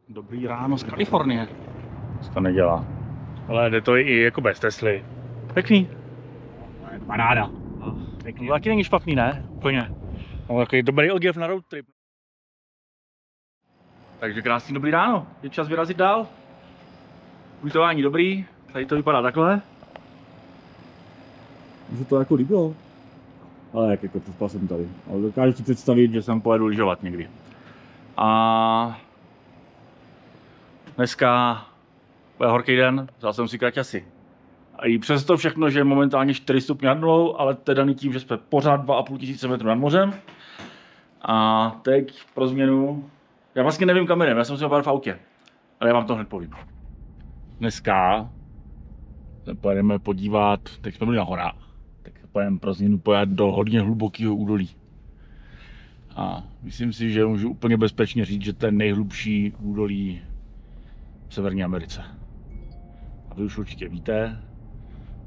Dobrý ráno z Kalifornie. To nedělá. Ale jde to i jako bez Tesly. Pěkný. Paráda. Pěkný. Taky není špatný, ne? Úplně. No, takový dobrý oděv na road trip. Takže krásný dobrý ráno. Je čas vyrazit dál. Ubytování dobrý. Tady to vypadá takhle. Mně se to jako líbilo. Ale jak jako přespal jsem tady. Ale dokážu si představit, že jsem pojedu lyžovat někdy. A dneska bude horký den, vzal jsem si kraťasy. A i přes to všechno, že je momentálně 4 stupně nad nulou, ale to je daný tím, že jsme pořád 2500 metrů nad mořem. A teď pro změnu, já vlastně nevím kam jdem, já jsem si opět v autě, ale já vám to hned povím. Dneska se pojedeme podívat, teď jsme byli na horách, tak pojedeme pro změnu pojet do hodně hlubokého údolí. A myslím si, že můžu úplně bezpečně říct, že to je nejhlubší údolí v Severní Americe. A vy už určitě víte,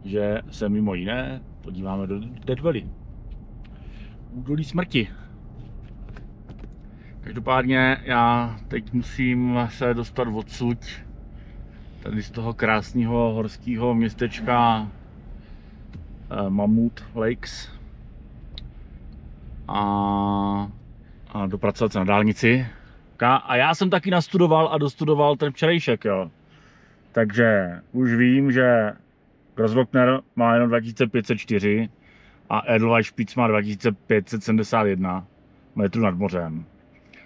že se mimo jiné podíváme do Death Valley. Údolí smrti. Každopádně já teď musím se dostat odsud, tady z toho krásného horského městečka Mammoth Lakes a dopracovat se na dálnici. A já jsem taky nastudoval a dostudoval ten včerejšek, jo. Takže už vím, že Grossglockner má jenom 2504 a Edelweiss Spitz má 2571 metrů nad mořem.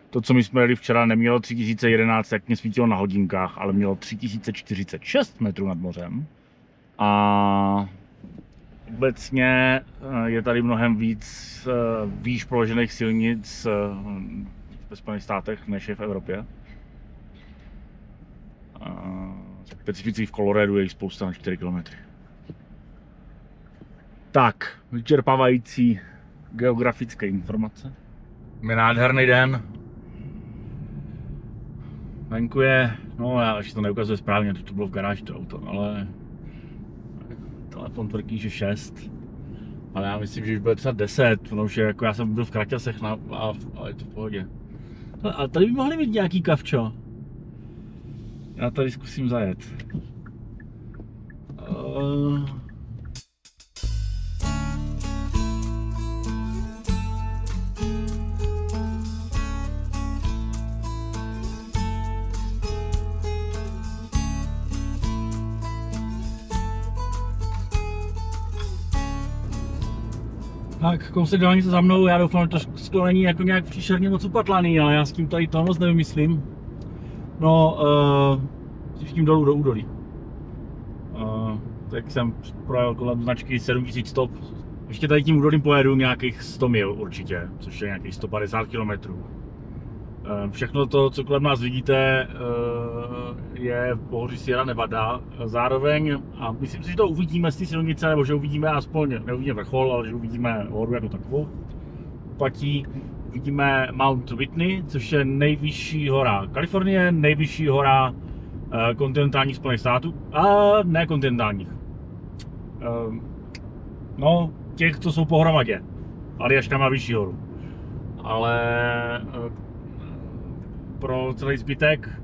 To, co my jsme jeli včera, nemělo 3011, jak mě svítilo na hodinkách, ale mělo 3046 metrů nad mořem. A obecně je tady mnohem víc výš položených silnic ve Spojených státech, než je v Evropě. Specificky v Coloradu je jich spousta na 4 km. Tak, vyčerpávající geografické informace. Je nádherný den. Venku je, no já ještě to neukazuje správně, to bylo v garáži to auto, ale telefon tvrdí, že 6. Ale já myslím, že už bude třeba 10, no už je, jako já jsem byl v kraťasech a je to v pohodě. Ale tady by mohli mít nějaký kavčo. Já tady zkusím zajet. Tak, kousek dálnice za mnou, já doufám, že to sklo není jako nějak příšerně moc upatlaný, ale já s tím tady toho moc nevymyslím. No, tím dolů do údolí. Tak jsem projel kolem značky 7000 stop. Ještě tady tím údolím pojedu nějakých 100 mil určitě, což je nějakých 150 km. Všechno to, co kolem nás vidíte, je v pohoří Sierra Nevada. Zároveň, a myslím si, že to uvidíme z té silnice, nebo že uvidíme aspoň, neuvidíme vrchol, ale že uvidíme horu jako takovou. Platí, uvidíme Mount Whitney, což je nejvyšší hora Kalifornie, nejvyšší hora kontinentálních Spojených států, a ne kontinentálních. No, těch, co jsou pohromadě. Aljaška má vyšší horu. Ale pro celý zbytek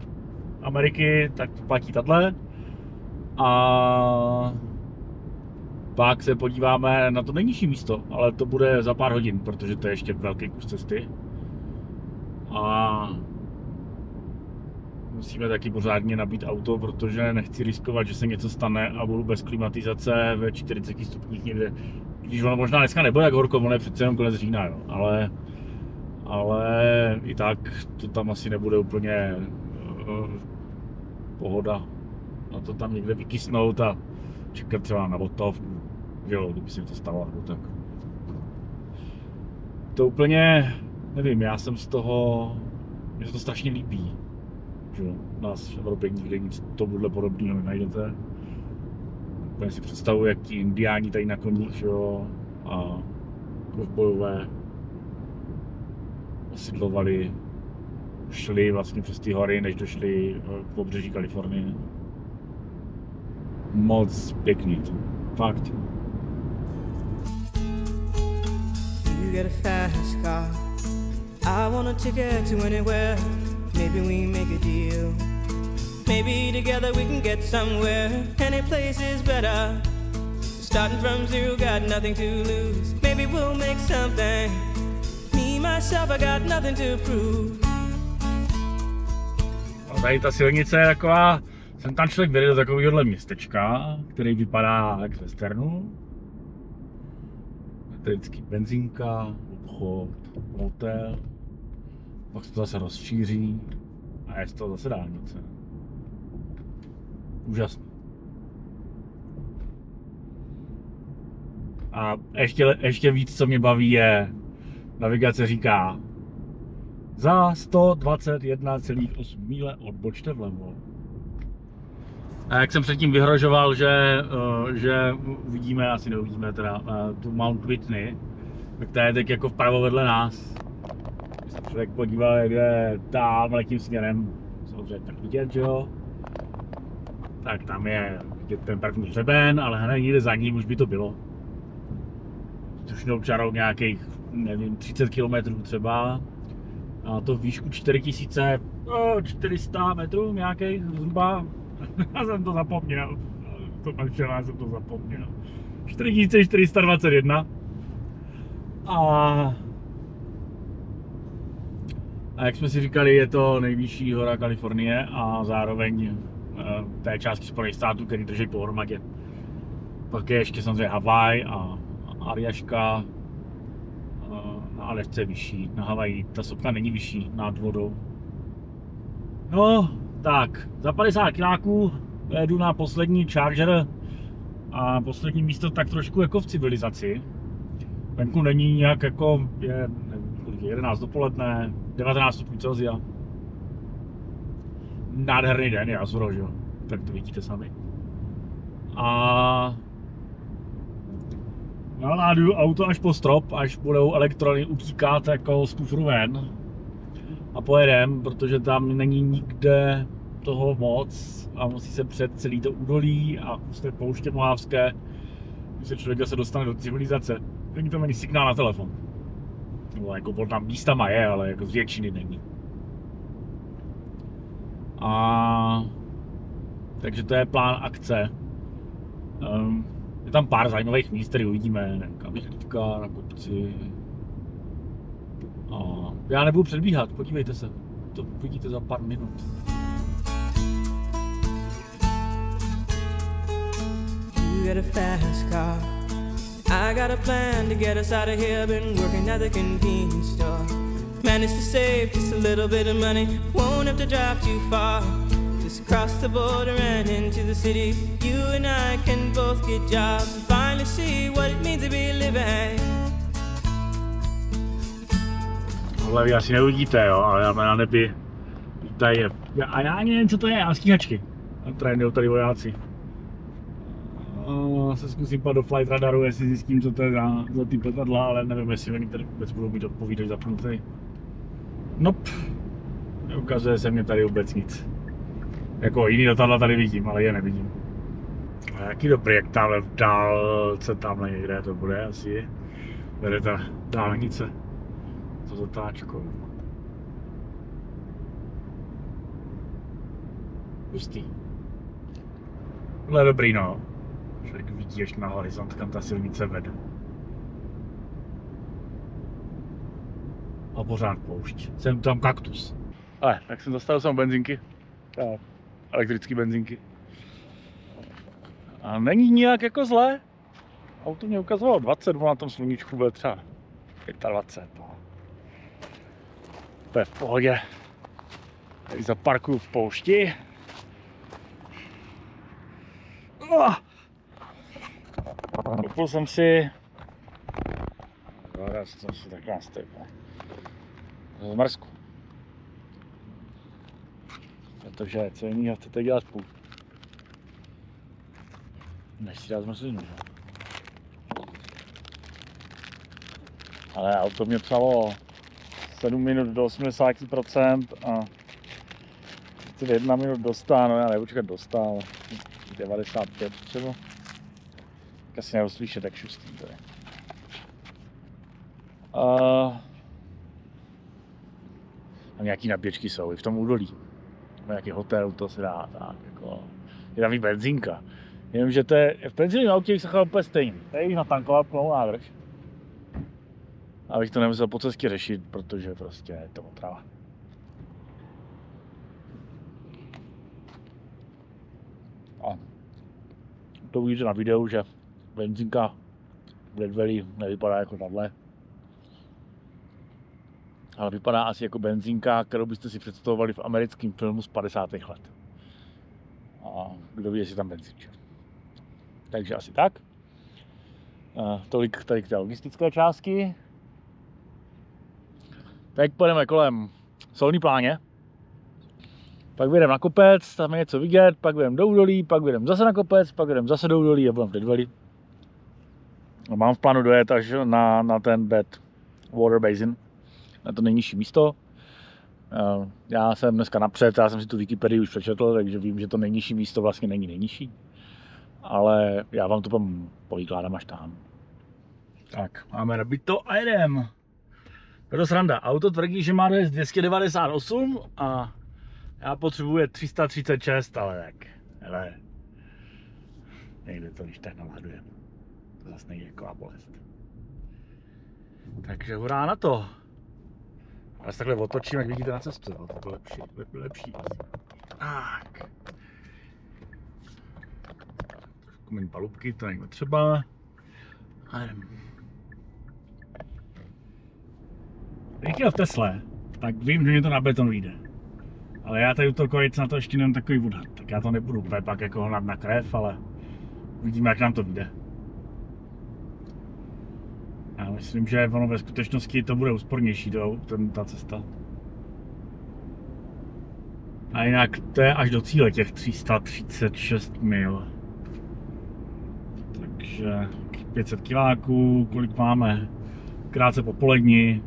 Ameriky tak platí tahle. A pak se podíváme na to nejnižší místo, ale to bude za pár hodin, protože to je ještě velký kus cesty. A musíme taky pořádně nabít auto, protože nechci riskovat, že se něco stane a budu bez klimatizace ve 40 stupních někde. Když ono možná dneska nebude jak horko, ono je přece jenom konec října, jo. Ale i tak to tam asi nebude úplně pohoda. A to tam někde vykysnout a čekat třeba na botovku, jo, kdyby se mi to stalo, nebo tak. To úplně, nevím, já jsem z toho, mě se to strašně líbí. Že nás v Evropě nikde nic tomuhle podobného nenajdete. Úplně si představuji, jak ti indiáni tady na koních, že jo, a kovbojové osidlovali, šli vlastně přes ty hory, než došli k pobřeží Kalifornie. Moc pěkný to, fakt. You get a fast car. I want a ticket to anywhere. maybe we make a deal. Maybe together we can get somewhere. Any place is better. Starting from zero, got nothing to lose. Maybe we'll make something. Me, myself, I got nothing to prove. A tady ta silnice je taková, jsem tam člověk vyjel do takovéhohle městečka, který vypadá jak z westernu. Tady vždycky benzínka, obchod, hotel, pak se to zase rozšíří a je z toho zase dálnice. Úžasný. A ještě víc, co mě baví, je navigace říká za 121,8 míle odbočte vlevo. A jak jsem předtím vyhrožoval, že uvidíme, asi neuvidíme teda, tu Mount Whitney, tak ta je teď jako vpravo vedle nás. Když se člověk podívá, jak je tam tím směrem, samozřejmě tak vidět, že jo? Tak tam je vidět ten první hřeben, ale hned někde za ním už by to bylo. Tušnou čarou nějakých, nevím, 30 km třeba. A to výšku 4400 metrů nějakých zhruba. Já jsem to zapomněl. Já jsem to zapomněl. 4421. A jak jsme si říkali, je to nejvyšší hora Kalifornie a zároveň té části Spojených států, který drží pohromadě. Pak je ještě samozřejmě Havaj a Aljaška. Na Aljašce je vyšší, na Havaji ta sopka není vyšší nad vodou. No, tak, za 50 kiláků jedu na poslední Charger a poslední místo tak trošku jako v civilizaci. Venku není nějak jako, je, nevím, kolik je, 11 dopoledne, 19 stupňů Celsia. Nádherný den, je Azuro, že jo, tak to vidíte sami. A naláduju auto až po strop, až budou elektrony utíkat jako z kufru ven. A pojedem, protože tam není nikde toho moc a musí se před celý to údolí a prostě pouště Mohávské, když se člověk se dostane do civilizace. Není tam ani signál na telefon. Nebo jako tam místama je, ale jako z většiny není. A takže to je plán akce. Je tam pár zajímavých míst, které uvidíme, nějaká vyhlídka na kopci. A já nebudu předbíhat, podívejte se, to vidíte za pár minut. You got a fast car. I got a plan to get us out of here. Been working at the convenience store. Managed to save just a little bit of money. Won't have to drive too far. Just cross the border and into the city. You and I can both get jobs and finally see what it means to be living. Tohle vy asi neuvidíte, jo, ale já na nebi tady je. A já ani nevím, co to je, já stíhačky. Trénují tady vojáci. Se zkusím pát do flight radaru, jestli zjistím, co to je za ty letadla, ale nevím, jestli oni tady vůbec budou mít odpovídač zapnutý. Nope. Neukazuje se mě tady vůbec nic. Jako jiný letadla tady vidím, ale je nevidím. A jaký dobrý, jak tamhle v dálce, tamhle někde to bude asi. Vede ta dálnice. To zatáčkou. Hustý. Tohle je dobrý, no. Člověk vidí ještě na horizont, kam ta silnice vede. A pořád poušť. Jsem tam kaktus. Ale, tak jsem zastavil jsem benzinky. Tak, elektrické benzinky. A není nijak jako zlé. Auto mě ukazovalo 20, na tom sluníčku bude třeba 25. No. To je v pohodě. Tady zaparkuju v poušti. Koupil jsem si tak nástep z Marsku. Protože co jiného chcete dělat spolu, než si dát zmrzlinu, že? Ale auto mě psalo 7 minut do 80% a 1 minut dostal, no já nebudu čekat dostal, 95 třeba. Asi nebudu slyšet, jak šustý to je. A nějaký nabíječky jsou i v tom údolí. Nějaký hotel, to se dá, tak jako, je tam i benzínka. Jenomže to je, v benzínovém autě se chová úplně stejný. Tady jich natankovat plnou nádrž. Abych to nemusel po cestě řešit, protože prostě je to otrava. A to uvidíte na videu, že benzínka v Death Valley nevypadá jako tahle. Ale vypadá asi jako benzínka, kterou byste si představovali v americkém filmu z 50. let. A kdo ví, jestli tam benzín. Takže asi tak. Tolik tady k té logistické části. Teď pojedeme kolem Solní pláně. Pak vyjedeme na kopec, tam je něco vidět, pak vyjedeme do údolí, pak vyjedeme zase na kopec, pak vyjedeme zase do údolí a budeme v Death Valley. Mám v plánu dojet až na ten Bad Water Basin, na to nejnižší místo. Já jsem dneska napřed, já jsem si tu Wikipedii už přečetl, takže vím, že to nejnižší místo vlastně není nejnižší. Ale já vám to povykládám až tam. Tak, máme nabito a jedem. Je to sranda, auto tvrdí, že má dojet 298 a já potřebuji 336, ale tak, hele, nejde to, když tak naladujeme. To zase nejde jako bolest. Takže hurá na to. Ale se takhle otočím, jak vidíte na cestu, no, to bylo lepší. Tak. Trošku méně palubky, to není třeba. A jdem. Jak je v Tesle, tak vím, že mě to na beton vyjde. Ale já tady u toho kojice na to ještě nemám takový odhad, tak já to nebudu úplně pak jako hnat na krev, ale uvidíme, jak nám to vyjde. Já myslím, že ono ve skutečnosti to bude úspornější ta cesta. A jinak to je až do cíle těch 336 mil. Takže 500 kiláků, kolik máme? Krátce po poledni.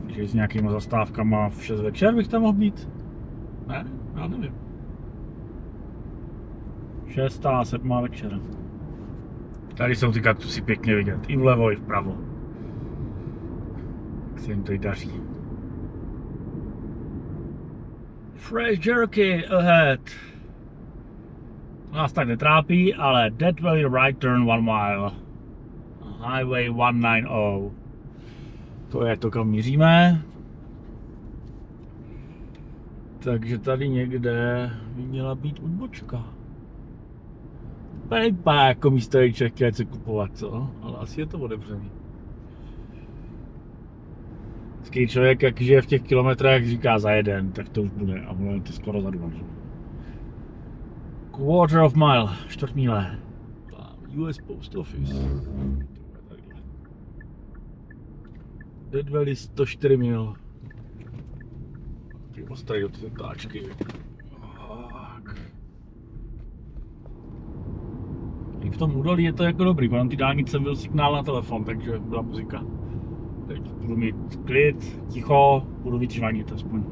Takže s nějakýma zastávkama v 6 večer bych tam mohl být? Ne, já nevím. 6. a 7. večera. Tady jsou ty kaktusy pěkně vidět, i vlevo, i vpravo. Jak se jim tady daří. Fresh jerky ahead. Nás tak netrápí, ale Death Valley right turn 1 mile. Highway 190. To je to, kam míříme. Takže tady někde by měla být odbočka. Vypadá jako místojček, které chce kupovat, co? Ale asi je to otevřený. Vždycky člověk, jak žije v těch kilometrech, říká za jeden, tak to už bude. A bude to skoro za 2. Quarter of mile, 4 míle. US Post Office. Death Valley 104 mil. Ty ostrají do ty táčky. I v tom údolí je to jako dobrý, protože ty dálnice byl signál na telefon, takže byla muzika. Teď budu mít klid, ticho, budu víc žvanit aspoň.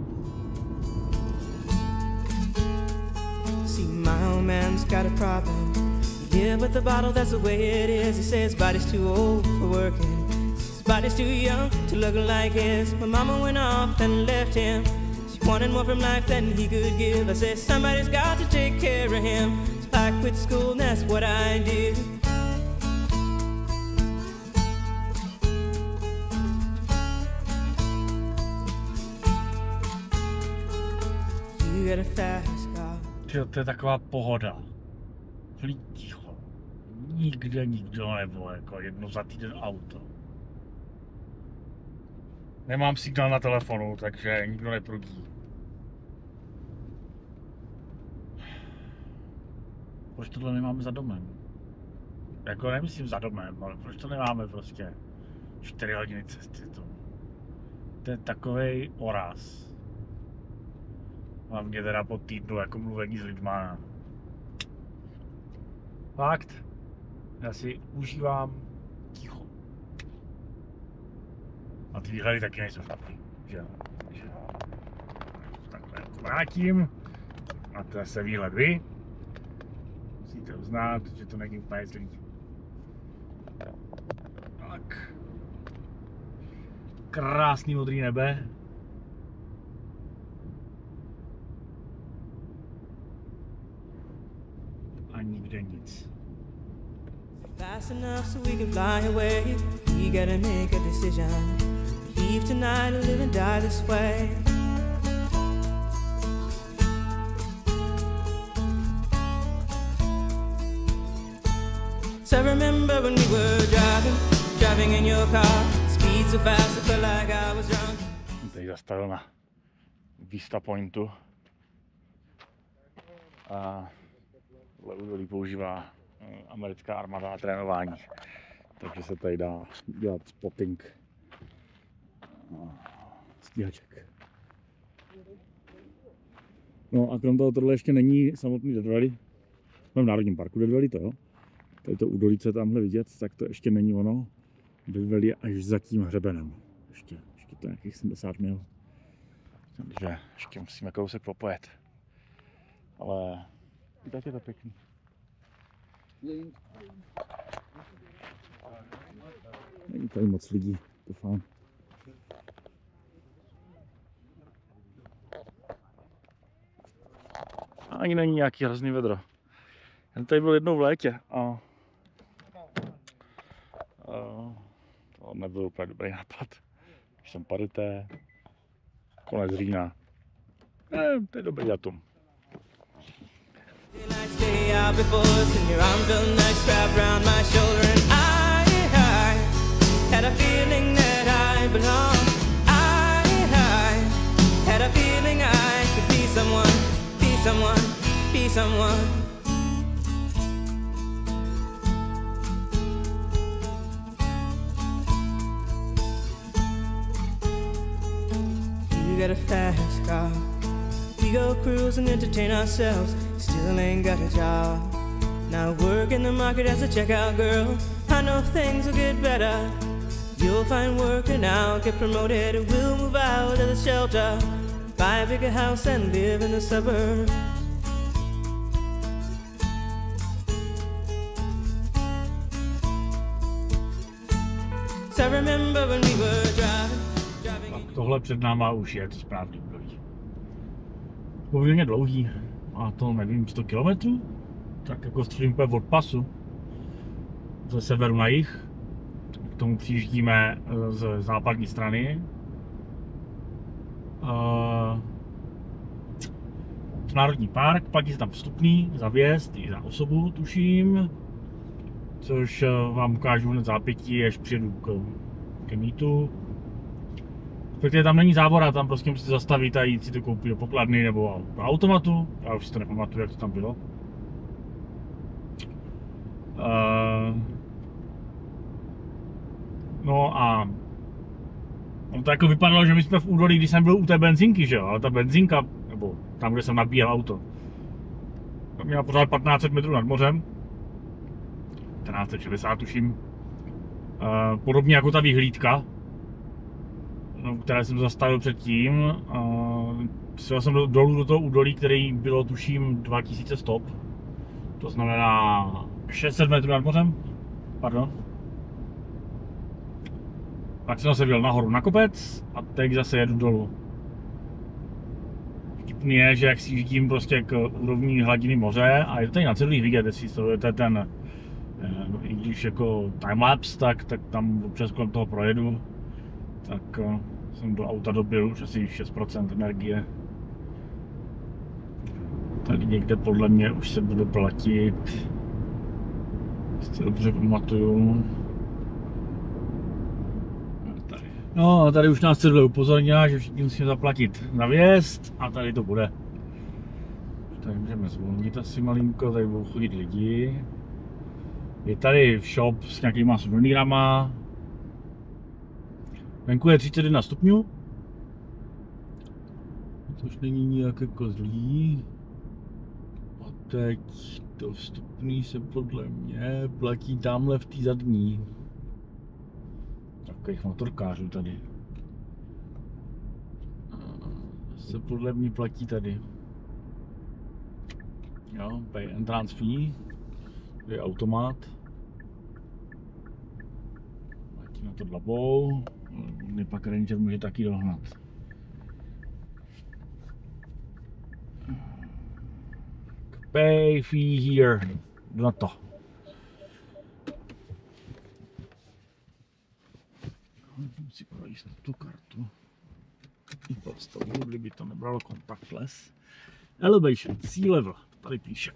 See, my old man's got a problem. He live with the bottle, that's the way it is. He says his body's too old for working. His body's too young to look like his. My mama went off and left him. She wanted more from life than he could give. I said somebody's got to take care of him. So I quit school and that's what I did. You got a fast car. To je taková pohoda. Celý ticho. Nikde nikdo nebo jako jedno za týden auto. Nemám signál na telefonu, takže nikdo neprudí. Proč tohle nemáme za domem? Jako nemyslím za domem, ale proč to nemáme prostě 4 hodiny cesty? To je takovej oraz. Hlavně teda po týdnu jako mluvení s lidma. Fakt, já si užívám ticho. A ty výhledy taky nejsou špatný, že? Takhle vrátím. A to je zase výhled vy. Musíte uznat, že to není úplně zlý. Tak. krásný modrý nebe. A nikde nic. Fast enough so we can fly away. We gotta make a decision. Leave tonight or live and die this way. So I remember when we were driving in your car. Speed so fast I felt like I was drunk. Teď zastavil na Vista Pointu. A tohle údolí používá americká armáda na trénování. Takže se tady dá dělat spotting stíhaček. No a krom toho tohle ještě není samotný Death Valley. Jsme v Národním parku Death Valley, to jo. Tady to údolí, co je tamhle vidět, tak to ještě není ono. Death Valley je až za tím hřebenem. Ještě to je nějakých 70 mil. Takže ještě musíme kousek popojet. Ale i tak je to pěkný. Není tady moc lidí, to fajn. Ani není nějaký hrozný vedro. Jen tady byl jednou v létě a to nebyl úplně dobrý nápad. Když jsem parité, konec října. To je dobrý datum. Stay out before us and your arm felt nice wrapped around my shoulder and I had a feeling that I belonged. I had a feeling I could be someone, be someone, be someone. You got a fast car. We go cruise and entertain ourselves. Still ain't got a job. Now work in the market as a checkout girl. I know things will get better. You'll find work and I'll get promoted. We'll move out of the shelter, buy a bigger house and live in the suburbs. So I remember when we were driving. Tohle před náma už je to správný údolí. Poměrně dlouhý. A to nevím, 100 km? Tak jako středím úplně od pasu. Ze severu na jih. K tomu přijíždíme z západní strany. Národní park, platí se tam vstupný za vjezd i za osobu, tuším. Což vám ukážu hned zápětí, až přijedu ke mítu. Respektive tam není závora, tam prostě musíte zastavit a jít si to koupit do pokladny nebo do automatu. Já už si to nepamatuju, jak to tam bylo. No a on to jako vypadalo, že my jsme v údolí, když jsem byl u té benzinky, že jo, ale ta benzinka, nebo tam, kde jsem nabíjel auto, měla pořád 1500 metrů nad mořem. 1460 tuším. Podobně jako ta vyhlídka, které jsem zastavil předtím. Sjel jsem dolů do toho údolí, který bylo tuším 2000 stop. To znamená 600 metrů nad mořem. Pardon. Pak jsem zase vyjel nahoru na kopec a teď zase jedu dolů. Vtipný je, že jak si jíždím prostě k úrovni hladiny moře a je to tady na celý vidět, jestli sledujete ten, i když jako timelapse, tak tam občas kolem toho projedu, tak jsem do auta dobil už asi 6% energie. Tady někde podle mě už se bude platit, jestli dobře pamatuju. No a tady už nás cedule upozornila, že všichni musíme zaplatit na vjezd a tady to bude. Tady můžeme zvolnit asi malinko, tady budou chodit lidi. Je tady shop s nějakýma suvenýrama. Venku je 31 stupňů, což není nijak jako zlý. A teď to vstupný se podle mě platí tamhle v té zadní. Takových motorkářů tady. Se podle mě platí tady. Jo, pay entrance fee. Je automat. Platí na to dlabou. Mě pak Ranger může taky dohnat. Pay fee here. Jdu na to. Můžu si projíst tu kartu. Kdyby to nebralo contactless. Elevation, sea level, tady píše.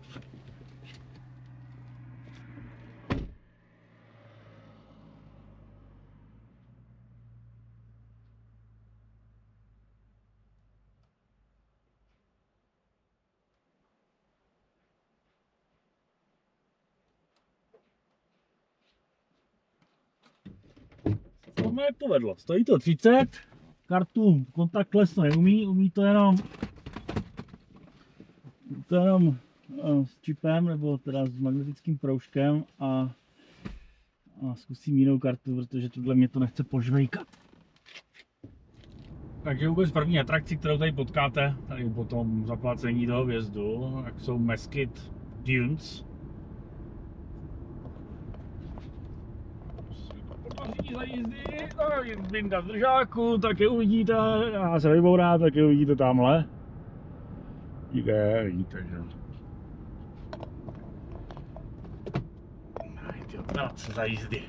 To mi povedlo, stojí to 30, kartu contactless to neumí, umí to jenom s čipem, nebo teda s magnetickým proužkem a zkusím jinou kartu, protože tohle mě to nechce požvejkat. Takže vůbec první atrakci, kterou tady potkáte, tady po tom zaplacení toho vjezdu, tak jsou Mesquite Dunes. Vyndat držáku, tak je uvidíte, já se vybourám, tak je uvidíte tamhle. Vidíte, že? Ty operace za jízdy.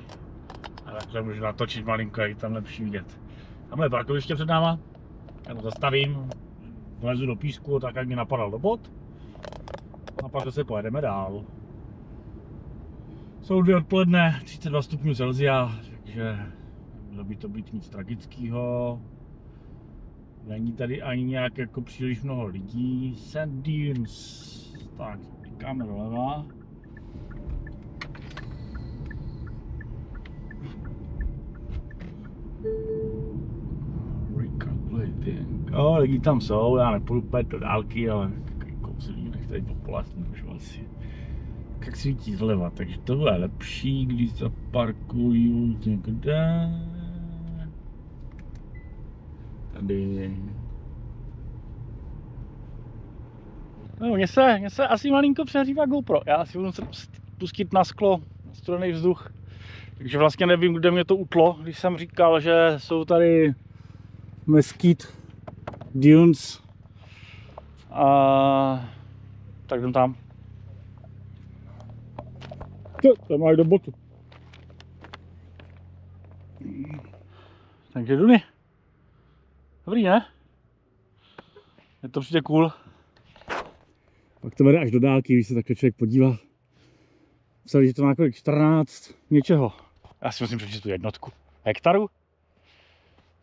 A takhle můžu natočit malinko, jak tam lepší vidět. Tamhle je parkoviště před náma, já to zastavím, vlezu do písku, tak jak mi napadal do bod. A pak zase pojedeme dál. Jsou 2 odpoledne, 32 stupňů Celsia, takže mělo by to být nic tragického. Není tady ani nějak jako příliš mnoho lidí. Sand Dunes. Tak, klikám doleva. Recalculating. Lidi tam jsou, já nepůjdu pět do dálky, ale kouzelí nech tady popolast, nemůžu asi. Jak svítí zleva, takže tohle je lepší, když zaparkuju někde. Tady. No, mně se asi malinko přehřívá GoPro. Já si budu pustit na sklo, na studený vzduch. Takže vlastně nevím, kde mě to utlo, když jsem říkal, že jsou tady Mesquite Dunes. Tak jdem tam. To máš do botu. Takže Duny. Dobrý, ne? Je to přijde cool. Pak to vede až do dálky, když se takhle člověk podívá. Psali, že to má kolik 14 něčeho. Já si musím přečíst tu jednotku. Hektarů?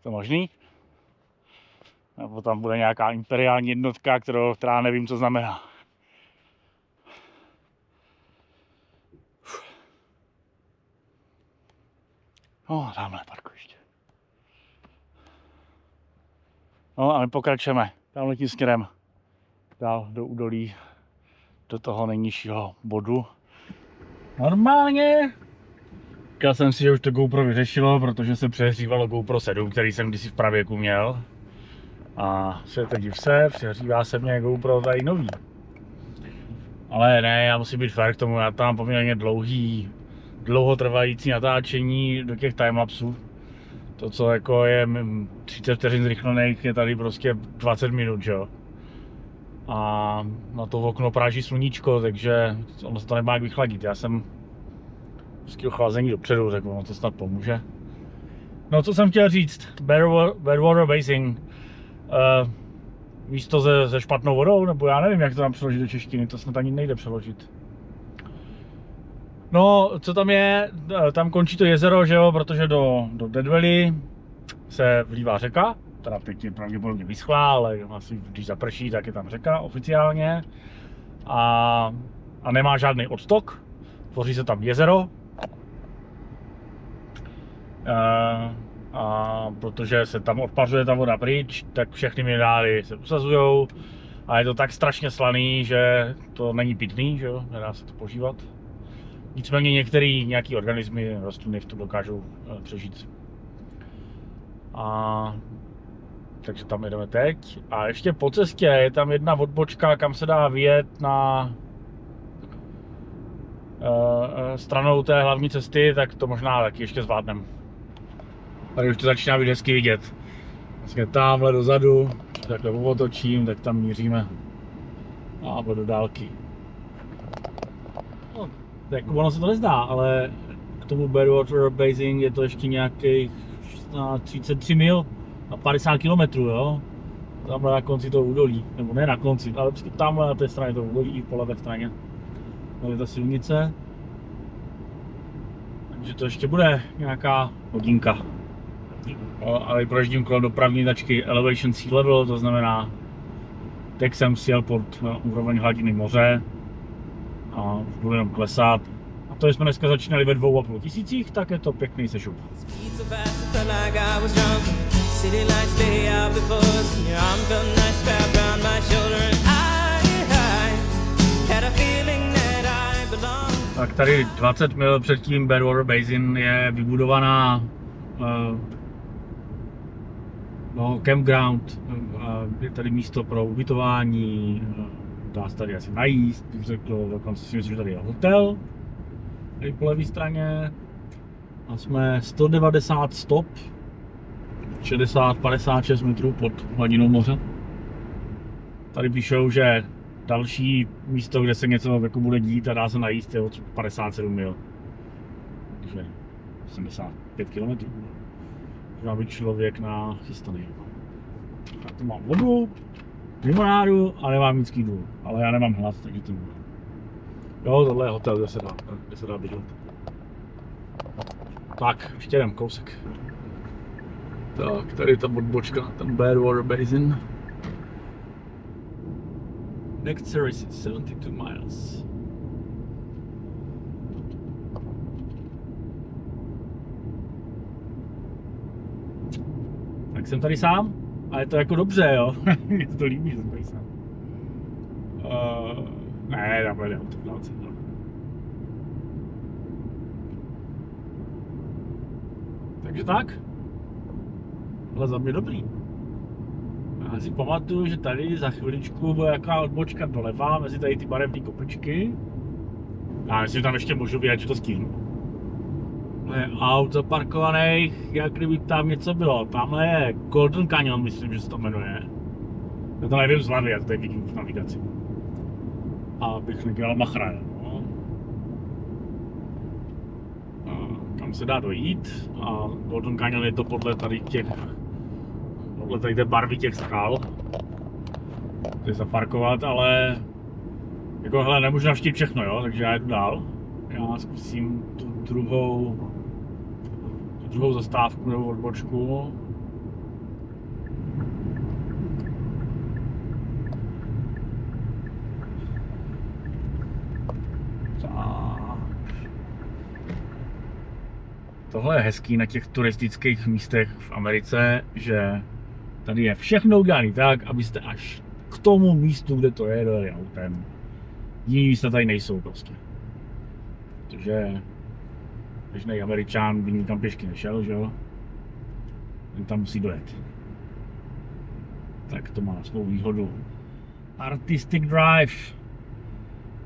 To možný? Nebo tam bude nějaká imperiální jednotka, která nevím, co znamená. No, tamhle parkoviště. No a my pokračujeme tamhle tím směrem dál do údolí, do toho nejnižšího bodu. Normálně. Říkal jsem si, že už to GoPro vyřešilo, protože se přehřívalo GoPro 7, který jsem kdysi v pravěku měl. A světe div se, přehřívá se mě GoPro tady nový. Ale ne, já musím být fair k tomu, já tam mám poměrně dlouhotrvající natáčení do těch timelapsů. To, co jako je 30 vteřin zrychlených, je tady prostě 20 minut, jo. A na to v okno práží sluníčko, takže ono se to nemá jak vychladit. Já jsem vždycky ochlazení dopředu, tak ono to snad pomůže. No, co jsem chtěl říct, Badwater Basin. Místo se špatnou vodou, nebo já nevím, jak to tam přeložit do češtiny, to snad ani nejde přeložit. No, co tam je, tam končí to jezero, že jo, protože do Death Valley se vlívá řeka, teda teď je pravděpodobně vyschlá, ale asi když zaprší, tak je tam řeka oficiálně. A nemá žádný odtok, tvoří se tam jezero. A protože se tam odpařuje ta voda pryč, tak všechny minerály se usazujou a je to tak strašně slaný, že to není pitný, že jo, nedá se to požívat. Nicméně nějaký organismy, rostliny v tom dokážou přežít. Takže tam jedeme teď. A ještě po cestě je tam jedna odbočka, kam se dá vyjet na stranou té hlavní cesty, tak to možná taky ještě zvládnem. Tady už to začíná být hezky vidět. Vlastně tamhle dozadu, takhle otočím, tak tam míříme. A do dálky. No, tak ono se to nezdá, ale k tomu Badwater Basin je to ještě nějakých 33 mil na 50 km, jo? Tamhle na konci toho údolí, nebo ne na konci, ale tamhle na té straně toho údolí i po levé straně. Tady je ta silnice. Takže to ještě bude nějaká hodinka. Ale projíždím kolem dopravní značky Elevation Sea Level, to znamená, teď jsem sjel pod úroveň hladiny moře a budu jenom klesat. A to, že jsme dneska začínali ve 2,5 tisících, tak je to pěkný sešup. Tak tady 20 mil před tím Badwater Basin je vybudovaná campground, je tady místo pro ubytování, dá se tady asi najíst, bych řekl, dokonce si myslím, že tady je hotel, tady po levé straně. A jsme 190 stop, 60-56 metrů pod hladinou moře. Tady píšou, že další místo, kde se něco jako bude dít a dá se najíst, je 57 mil. Takže 75 km. Může být člověk na chystaný. Já tu mám vodu, limonádu a nemám nic k jídlu. Ale já nemám hlad, takže to bude. Jo, tohle je hotel, kde se dá bydlet. Tak, ještě jeden kousek. Tak, tady je ta odbočka, ten Badwater Basin. Next service is 72 miles. Tak jsem tady sám a je to jako dobře, jo. Mně to líbí, že jsem tady sám. Ne, tam bude autopláce. Takže tak. Ale za mě dobrý. Já si pamatuju, že tady za chviličku bude jaká odbočka doleva, mezi tady ty barevné kopičky. Já myslím, že tam ještě můžu vyjet, že to stihnu. Je aut zaparkovaných, jak kdyby tam něco bylo. Tamhle je Golden Canyon, myslím, že se to jmenuje. Já to nevím z hlavy, já to tady vidím v navigaci. A bych nedělal machra, no. Kam se dá dojít a Golden Canyon je to podle tady těch, podle tady té barvy těch skal. Chci zaparkovat, ale jako hele, nemůžu navštívit všechno, jo, takže já jdu dál. Já zkusím tu druhou zastávku nebo odbočku. Tohle je hezký na těch turistických místech v Americe, že tady je všechno udělané tak, abyste až k tomu místu, kde to je, dojeli autem. Jiný místa tady nejsou prostě. Protože běžný Američan by nikam pěšky nešel, že jo? Ten tam musí dojet. Tak to má svou výhodu. Artistic Drive.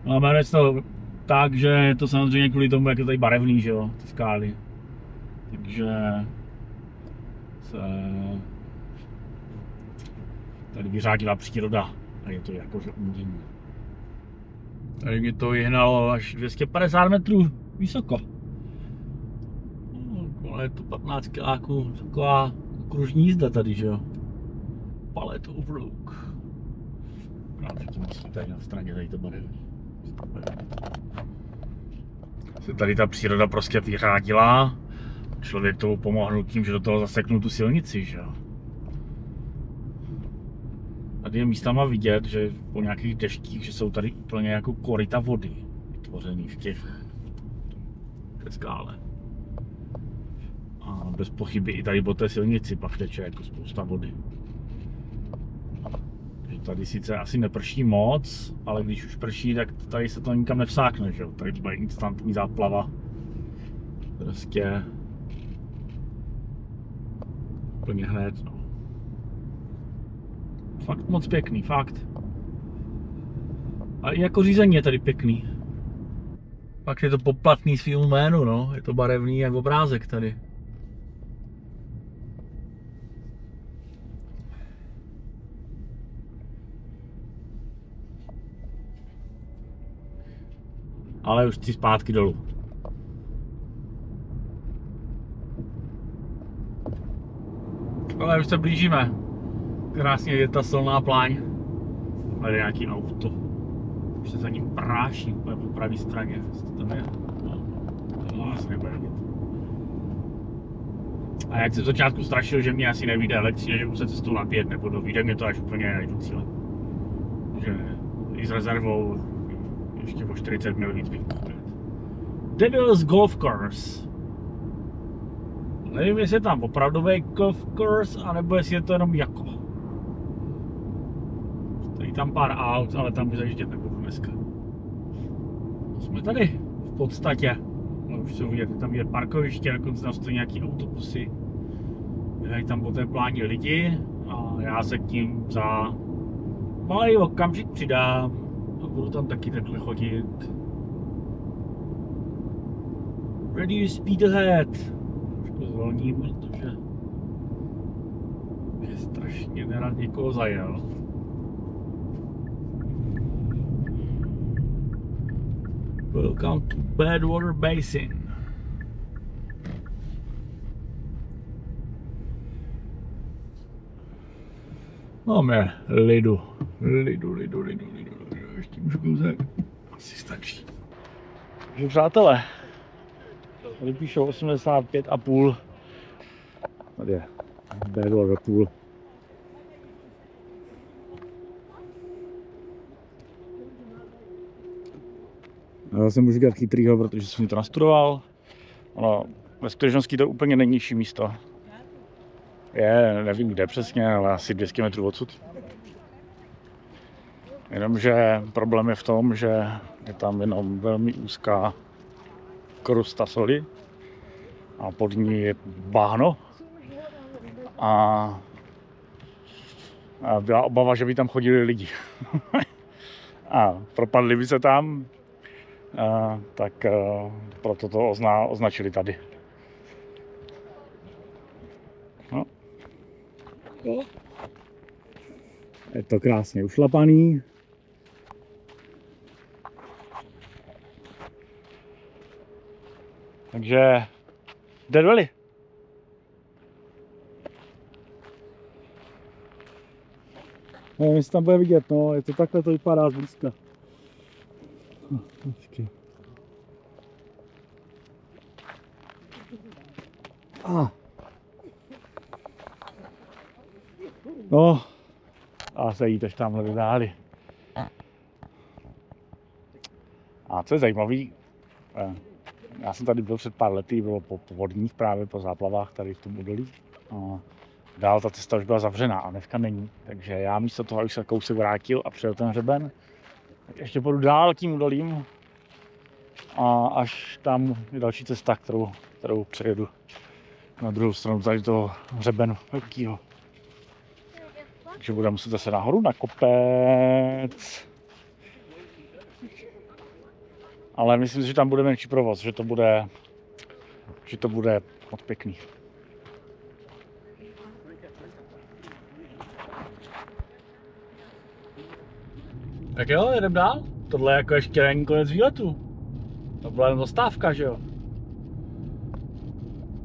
No, jmenuje se to tak, že je to samozřejmě kvůli tomu, jak je tady barevný, že jo, ty skály. Takže se tady vyřádila příroda a je to jakože umění. Tady mě to vyhnalo až 250 metrů vysoko. No, je to 15 kiláků, taková kružní jízda tady, že jo. Palette Overlook. Právě to myslí tady na straně, tady to bude. Se tady ta příroda prostě vyřádila. Člověk tomu pomohl tím, že do toho zaseknul tu silnici, že jo. Tady je místama vidět, že po nějakých deštích, že jsou tady úplně jako koryta vody vytvořený v těch skále. A bez pochyby i tady po té silnici pak teče jako spousta vody. Tady sice asi neprší moc, ale když už prší, tak tady se to nikam nevsákne, že jo. Tady to bude instantní záplava. Prostě úplně hned, no. Fakt moc pěkný, fakt. A i jako řízení je tady pěkný. Pak je to poplatný svým jménu, no. Je to barevný jak obrázek tady. ale už chci zpátky dolů. Ale už se blížíme. Krásně je ta silná pláň. Tady je nějaký auto. Už se za ním práší úplně po pravé straně. Tam je. No, asi nebude vidět. A jak jsem v začátku strašil, že mě asi nevyjde elektřina, že musím cestu napět, nebo dovíde mě to až úplně do cíle. Že i s rezervou ještě o 40 mil víc bych mohl. Devil's Golf Course. Nevím, jestli je tam opravdový golf course, anebo jestli je to jenom jako. Stojí tam pár aut, ale tam by zajíždět nebudu dneska. Jsme tady v podstatě. No, už se uvidíte, tam je parkoviště, nakonec tam stojí nějaký autobusy. Běhají tam po té pláni lidi a já se k tím za malý okamžik přidám a budu tam taky takhle chodit. Ready to speed ahead. Trošku zvolním, protože je strašně nerad někoho zajel. Welcome to Badwater Basin. Máme lidu. Ještě můžu kouzek. Asi stačí. Takže přátelé, tady píšou 85,5. Tady je Badwater Pool. Já jsem už dělat chytrýho, protože jsem to nastudoval. Ono, ve skutečnosti to úplně nejnižší místo. Je, nevím kde přesně, ale asi 200 metrů odsud. Jenomže problém je v tom, že je tam jenom velmi úzká krusta soli a pod ní je bahno. A byla obava, že by tam chodili lidi. A propadli by se tam. Tak proto to označili tady. No. Je to krásně ušlapaný. Takže Dead Valley. Nevím, jestli tam bude vidět, no, je to takhle, to vypadá zblízka. No, a se jít až tamhle dáli. A co je zajímavý, já jsem tady byl před pár lety, bylo po povodních právě po záplavách tady v tom údolí. Dál ta cesta už byla zavřená a dneska není, takže já místo toho, abych se kousek vrátil a přejel ten hřeben, tak ještě půjdu dál tím údolím a až tam je další cesta, kterou přejedu na druhou stranu tady toho hřebenu velkýho. Takže budeme muset zase nahoru na kopec. Ale myslím si, že tam bude menší provoz, že to bude moc pěkný. Tak jo, jedem dál. Tohle jako ještě není konec výletu. To byla jen zastávka, že jo.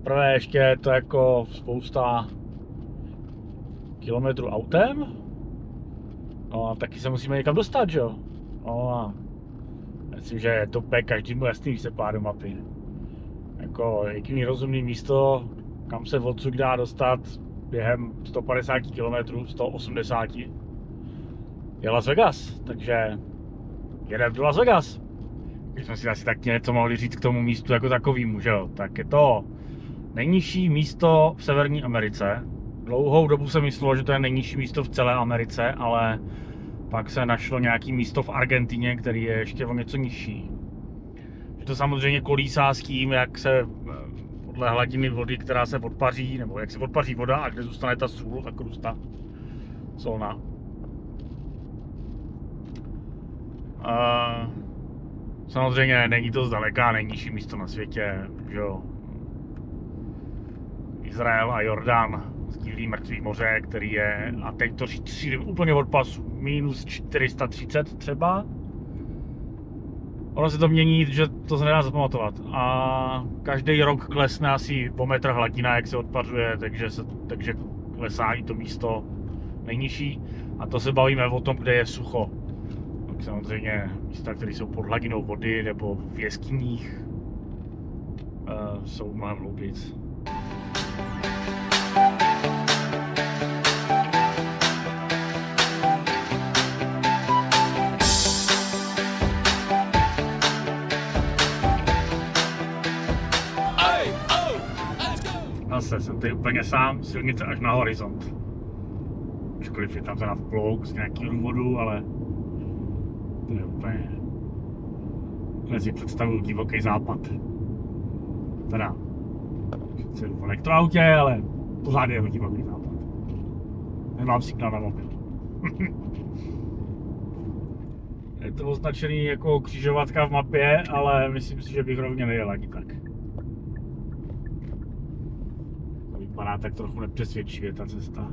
Prvé ještě je to jako spousta kilometrů autem. No a taky se musíme někam dostat, že jo. No a myslím, že je to každému jasný, když se pá do mapy. Jako jediný rozumný místo, kam se odsud dá dostat během 150 km, 180 je Las Vegas, takže jedeme do Las Vegas. Když jsme si asi tak něco mohli říct k tomu místu jako takovýmu, že jo, tak je to nejnižší místo v Severní Americe. Dlouhou dobu se myslelo, že to je nejnižší místo v celé Americe, ale pak se našlo nějaké místo v Argentině, který je ještě o něco nižší. Že to samozřejmě kolísá s tím, jak se podle hladiny vody, která se odpaří, nebo jak se odpaří voda a kde zůstane ta sůl, ta krusta solná. Samozřejmě není to zdaleka nejnižší místo na světě, že jo. Izrael a Jordán sdílí mrtvý moře, který je, a teď to říct úplně od pasu, minus 430 třeba. ono se to mění, že to se nedá zapamatovat. A každý rok klesne asi o metr hladina, jak se odpařuje, takže klesá i to místo nejnižší. A to se bavíme o tom, kde je sucho. Tak samozřejmě místa, které jsou pod hladinou vody nebo v jeskyních, jsou mnohem hloubějc. Zase jsem tady úplně sám, silnice až na horizont. Ačkoliv je tam teda vplouk z nějakého důvodu, ale to je úplně... Dnes si představuju divoký západ. Teda, sice v elektroautě, ale pořád je divoký západ. Nemám signál na mobil. Je to označený jako křižovatka v mapě, ale myslím si, že bych rovně nejel ani tak. Vypadá tak trochu nepřesvědčivě ta cesta.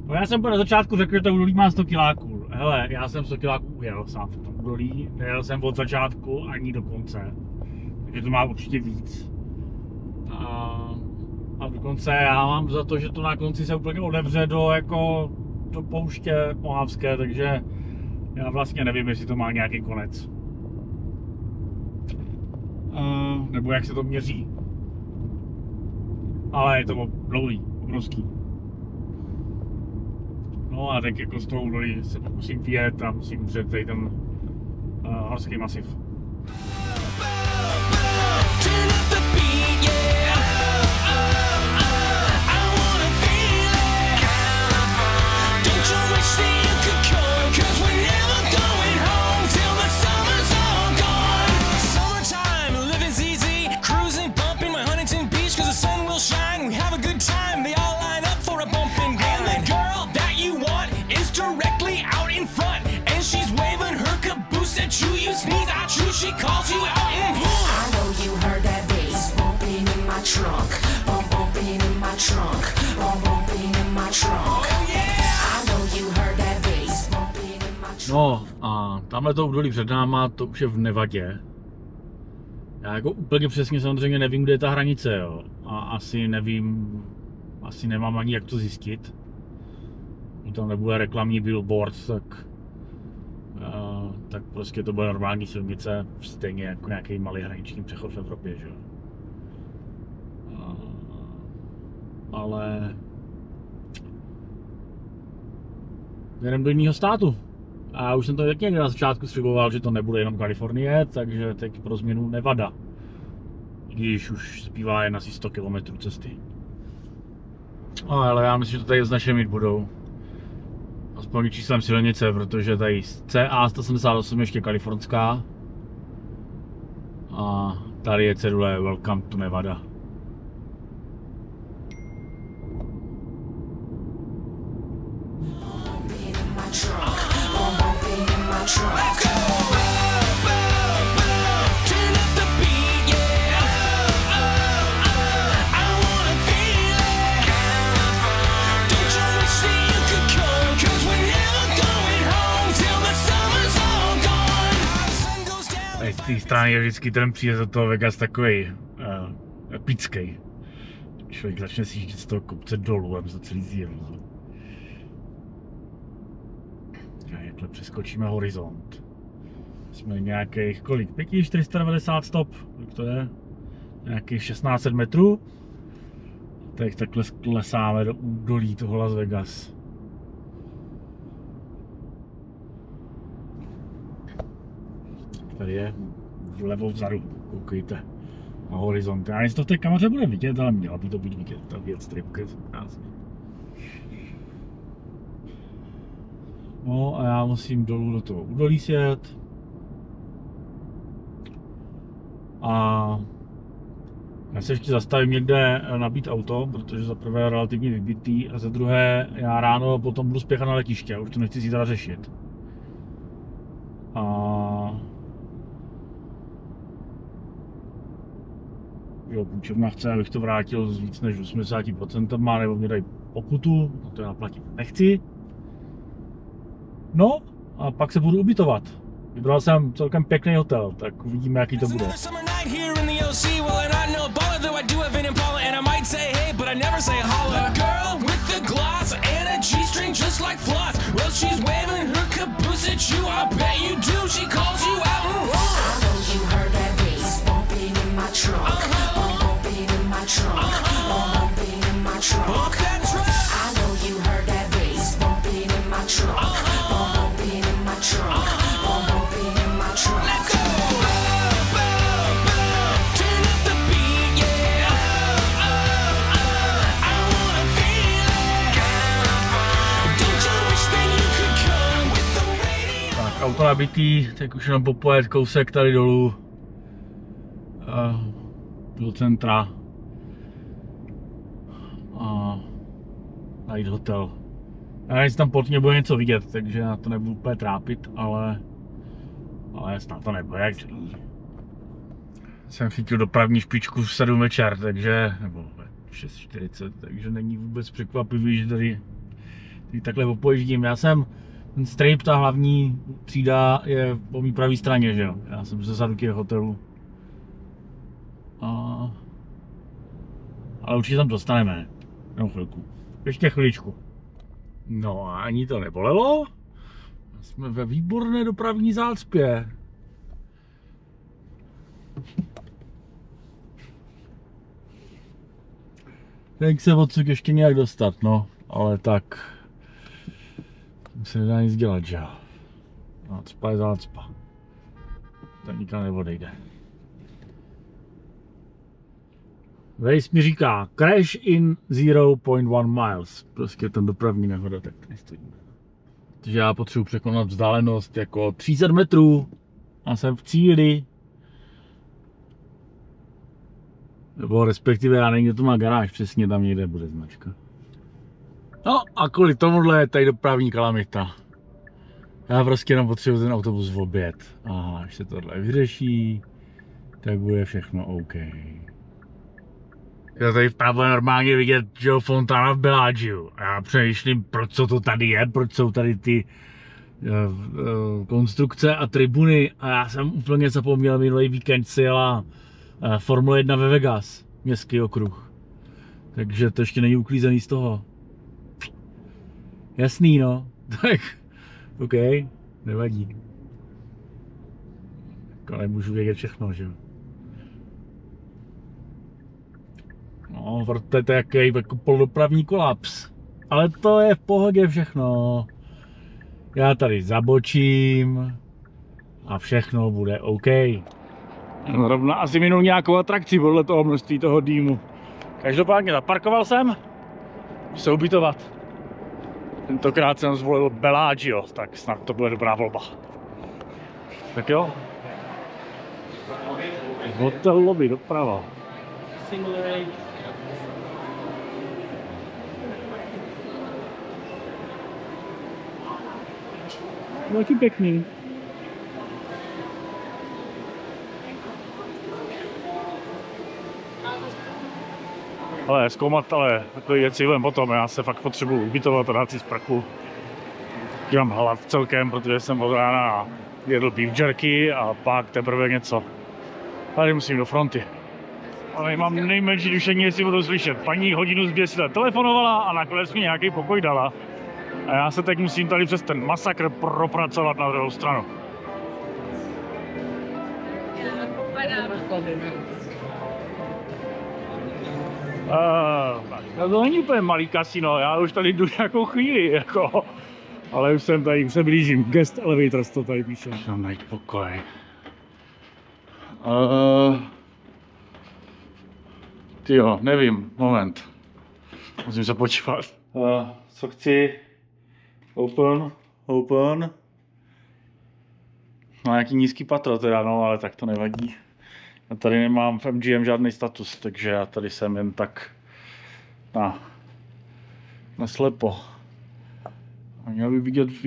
No já jsem na začátku řekl, že to údolí má 100 kiláků. Hele, já jsem 100 kiláků ujel sám v tom údolí, nejel jsem od začátku ani do konce. Takže to má určitě víc. A dokonce já mám za to, že to na konci se úplně odevře do pouště mohavské, takže já vlastně nevím, jestli to má nějaký konec. Nebo jak se to měří. Ale je to dlouhý, obrovský. No a tak jako z toho údolí se pokusím vyjet a musím před tady ten horský masiv. She calls you out. I know you heard that bass bumping in my trunk, bumping in my trunk, bumping in my trunk. Oh yeah. I know you heard that bass bumping in my trunk. No a tamhle to údolí před náma, to už je v Nevadě. Já jako úplně přesně samozřejmě nevím, kde je ta hranice, jo. A asi nevím, asi nemám ani jak to zjistit. Tam nebude reklamní billboard, tak prostě to bude normální silnice, stejně jako nějaký malý hraniční přechod v Evropě, že jo. Ale jdem do jiného státu. A už jsem to někde na začátku sliboval, že to nebude jenom Kalifornie, takže teď pro změnu Nevada. Když už zbývá jen asi 100 km cesty. Ale já myslím, že to tady značně mít budou. Aspoň číslem silnice, protože tady CA 178 ještě kalifornská. A tady je cedule Welcome to Nevada. Z té strany je vždycky ten příjezd do toho Vegas takovej epický. Člověk začne si jíždět z toho kopce dolů, aby se celý zjevil. Takhle přeskočíme horizont. Jsme nějakých kolik? 5490 stop, tak to je nějakých 1600 metrů. Teď takhle klesáme do údolí toho Las Vegas. Tady je vlevo vzadu, koukejte na horizont. Já jestli to v té kameře bude vidět, ale měla by to být vidět, ta věctripka je krásně. No a já musím dolů do toho údolí sjet. A já se ještě zastavím někde nabít auto, protože za prvé je relativně vybitý a za druhé já ráno potom budu spěchat na letiště, už to nechci si teda řešit. Jo, půjčovna chce, abych to vrátil z víc než 80%, nebo mě dají pokutu, no to já platit nechci. No a pak se budu ubytovat. Vybral jsem celkem pěkný hotel, tak uvidíme, jaký to bude. Auto nabitý, tak už jenom popojet kousek tady dolů do centra a najít hotel. Já nevím, tam pod mě bude něco vidět, takže já to nebudu úplně trápit, ale snad to nebude jak dřív. Jsem chytil dopravní špičku v 7 večer, takže, nebo 6:40, takže není vůbec překvapivý, že tady takhle opojíždím. Já jsem ten strip, ta hlavní třída je po mý pravé straně, že jo. Já jsem ze zadky hotelu. Ale určitě tam dostaneme. Jenom chvilku. Ještě chviličku. No a ani to nebolelo. Jsme ve výborné dopravní zácpě. Jak se odsud ještě nějak dostat, no. Ale tak se nedá nic dělat, že jo. Zácpa je zácpa. To nikam neodejde. Waze mi říká crash in 0.1 miles. Prostě ten dopravní nehoda, tak tady stojíme. Takže já potřebuji překonat vzdálenost jako 300 metrů a jsem v cíli. Nebo respektive já nevím, kde to má garáž, přesně tam někde bude značka. No a kvůli tomuhle je tady dopravní kalamita. Já prostě jenom potřebuji ten autobus v oběd. A až se tohle vyřeší, tak bude všechno OK. Já tady vpravo je normálně vidět, že fontána v Bellagio. Já přemýšlím, proč to tady je, proč jsou tady ty konstrukce a tribuny. A já jsem úplně zapomněl, minulý víkend si jela Formule 1 ve Vegas, městský okruh. Takže to ještě není uklízený z toho. Jasný, no. Tak, OK, nevadí. Jako nemůžu vědět všechno, že jo. No, protože to je jaký jako polodopravní kolaps. Ale to je v pohodě všechno. Já tady zabočím a všechno bude OK. Zrovna asi minul nějakou atrakci podle toho množství toho dýmu. Každopádně zaparkoval jsem, se ubytovat. Tentokrát jsem zvolil Bellagio, tak snad to bude dobrá volba. Tak jo. Hotel lobby doprava. Taky pěkný. Ale zkoumat, takové věci budem potom, já se fakt potřebuji ubytovat a dát si sprchu. Mám hlad celkem, protože jsem od rána jedl beef jerky a pak teprve něco. Tady musím do fronty. Ale mám nejmenší tušení, jestli budu slyšet. Paní hodinu zběsile telefonovala a nakonec mi nějaký pokoj dala. A já se teď musím tady přes ten masakr propracovat na druhou stranu. To není úplně malý kasino, já už tady jdu nějakou chvíli, jako. Ale už jsem tady, už se blížím. Guest Elevators to tady píše. Mám najít pokoj. Tyjo, nevím, moment. Musím se počívat. Co chci? Open. No nějaký nízký patro teda, no, ale tak to nevadí. Já tady nemám v MGM žádný status, takže já tady jsem jen tak na slepo. A měl by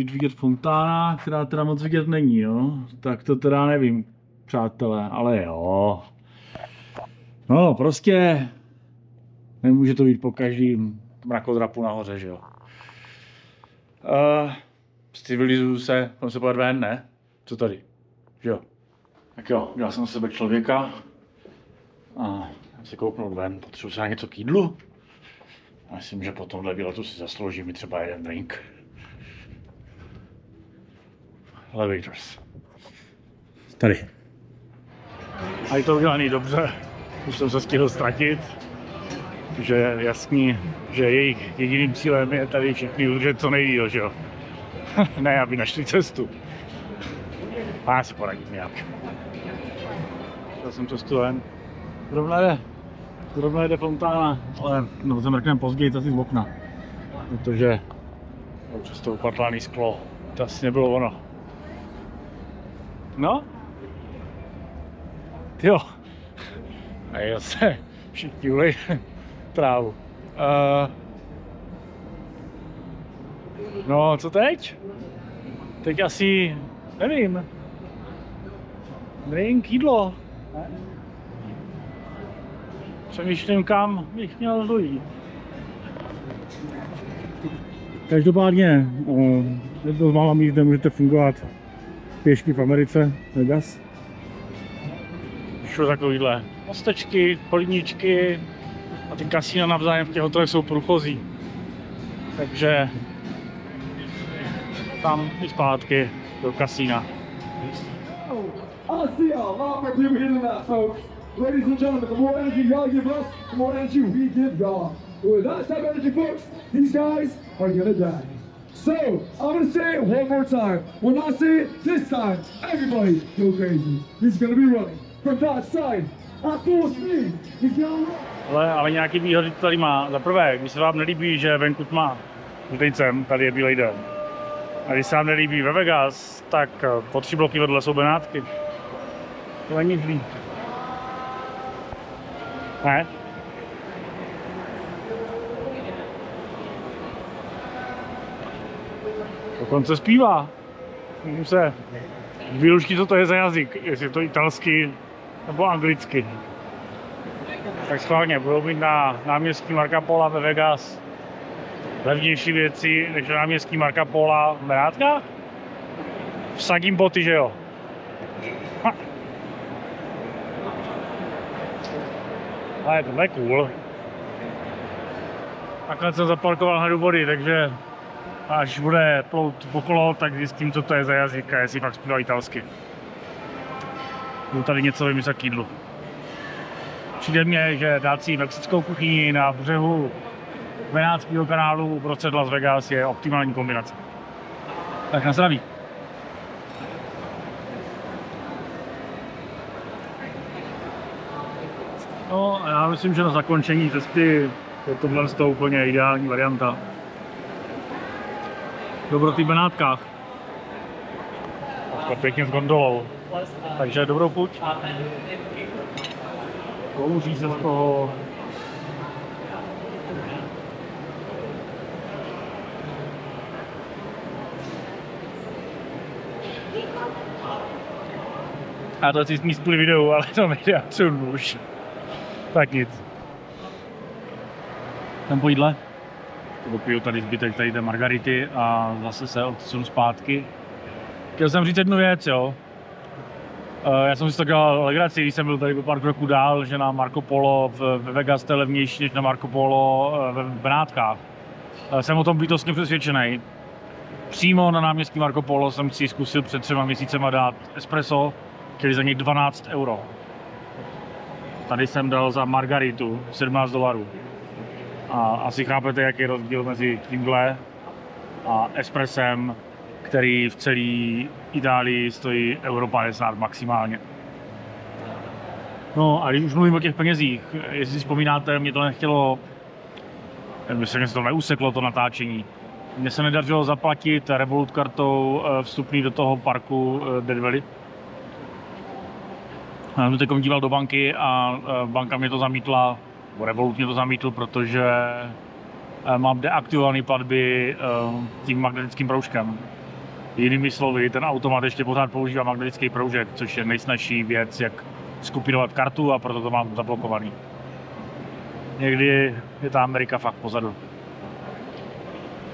vidět fontána, která teda moc vidět není, no. Tak to teda nevím, přátelé, ale jo. No, prostě nemůže to být po každým mrakodrapu nahoře, že jo. Civilizuju se, tam se pojet ven, ne? Co tady? Že jo. Tak jo, dělal jsem z sebe člověka a se kouknout ven, potřebuji se na něco k jídlu. A myslím, že po tomhle výletu si zaslouží mi třeba jeden drink. Elevators. Tady. A je to udělaný dobře, už jsem se stihl ztratit. že je jasný, že jejich jediným cílem je tady všechny udržet co nejdýl, že jo. Ne, aby našli cestu. A já si poradím nějak. Šel jsem cestu ven. Zrovna jde fontána, ale no, zamrkneme později asi z okna. Protože přes to upatlaný sklo, to asi nebylo ono. No? Jo. A jo se, všichni ulej trávu. No, co teď? Teď asi, nevím. Drink, jídlo. Přemýšlím, kam bych měl dojít. Každopádně, jedno z mála míst, kde můžete fungovat pěšky v Americe, Vegas. Jsou takovýhle mostečky, chodníčky a ty kasína navzájem v těch hotelech jsou průchozí. Takže tam i zpátky do kasína. I see a lot more people here than that, folks. Ladies and gentlemen, the more energy y'all give us, the more energy we give y'all. With that type of energy, folks, these guys are gonna die. So, I'm gonna say it one more time. When I say it this time, everybody go crazy. He's gonna be running from that side at full speed. He's gonna run. Ale nějaký výhody to tady má. Za prvé, když se vám nelíbí, že venku tma, teď sem, tady je bílej den. A když se vám nelíbí ve Vegas, tak po 3 bloky vedle jsou Benátky. To není zlý. Ne? Dokonce zpívá. Můžu se vyluštit, co to je za jazyk, jestli je to italsky nebo anglicky. Tak schválně, budou mít na náměstí Marca Pola ve Vegas levnější věci než na náměstí Marca Pola v Benátkách? Vsadím boty, že jo. Ha. Ale tohle je cool. Takhle jsem zaparkoval hned u vody, takže až bude plout okolo, tak zjistím, co to je za jazyk a jestli fakt zpívá italsky. Budu tady něco vymyslet k jídlu. Přijde mně, že dát si mexickou kuchyni na břehu Benátského kanálu uprostřed Las Vegas je optimální kombinace. Tak na zdraví. No a já myslím, že na zakončení cesty je tohle úplně ideální varianta. Dobroty v Benátkách. Pěkně s gondolou. Takže dobrou chuť. Kouří se z toho. A to si smístili videu, ale to nejde absolutně už. Tak nic. Tam po jídle. Popiju tady zbytek tady té margarity a zase se odsunu zpátky. Chtěl jsem říct jednu věc, jo. Já jsem si to dělal legraci, když jsem byl tady pár kroků dál, že na Marco Polo ve Vegas to je levnější než na Marco Polo ve Benátkách. Jsem o tom bytostně přesvědčený. Přímo na náměstí Marco Polo jsem si zkusil před 3 měsícema dát espresso, který za něj 12 €. Tady jsem dal za margaritu $17. A asi chápete, jaký je rozdíl mezi tímhle a espressem, který v celé Itálii stojí €50 maximálně. No a když už mluvím o těch penězích, jestli si vzpomínáte, mě to nechtělo, mě se to neuseklo, to natáčení. Mně se nedařilo zaplatit Revolut kartou vstupný do toho parku Death Valley. Já jsem teď díval do banky a banka mě to zamítla, Revolut mě to zamítl, protože mám deaktivované platby tím magnetickým proužkem. Jinými slovy, ten automat ještě pořád používá magnetický proužek, což je nejsnažší věc, jak skupinovat kartu, a proto to mám zablokovaný. Někdy je ta Amerika fakt pozadu.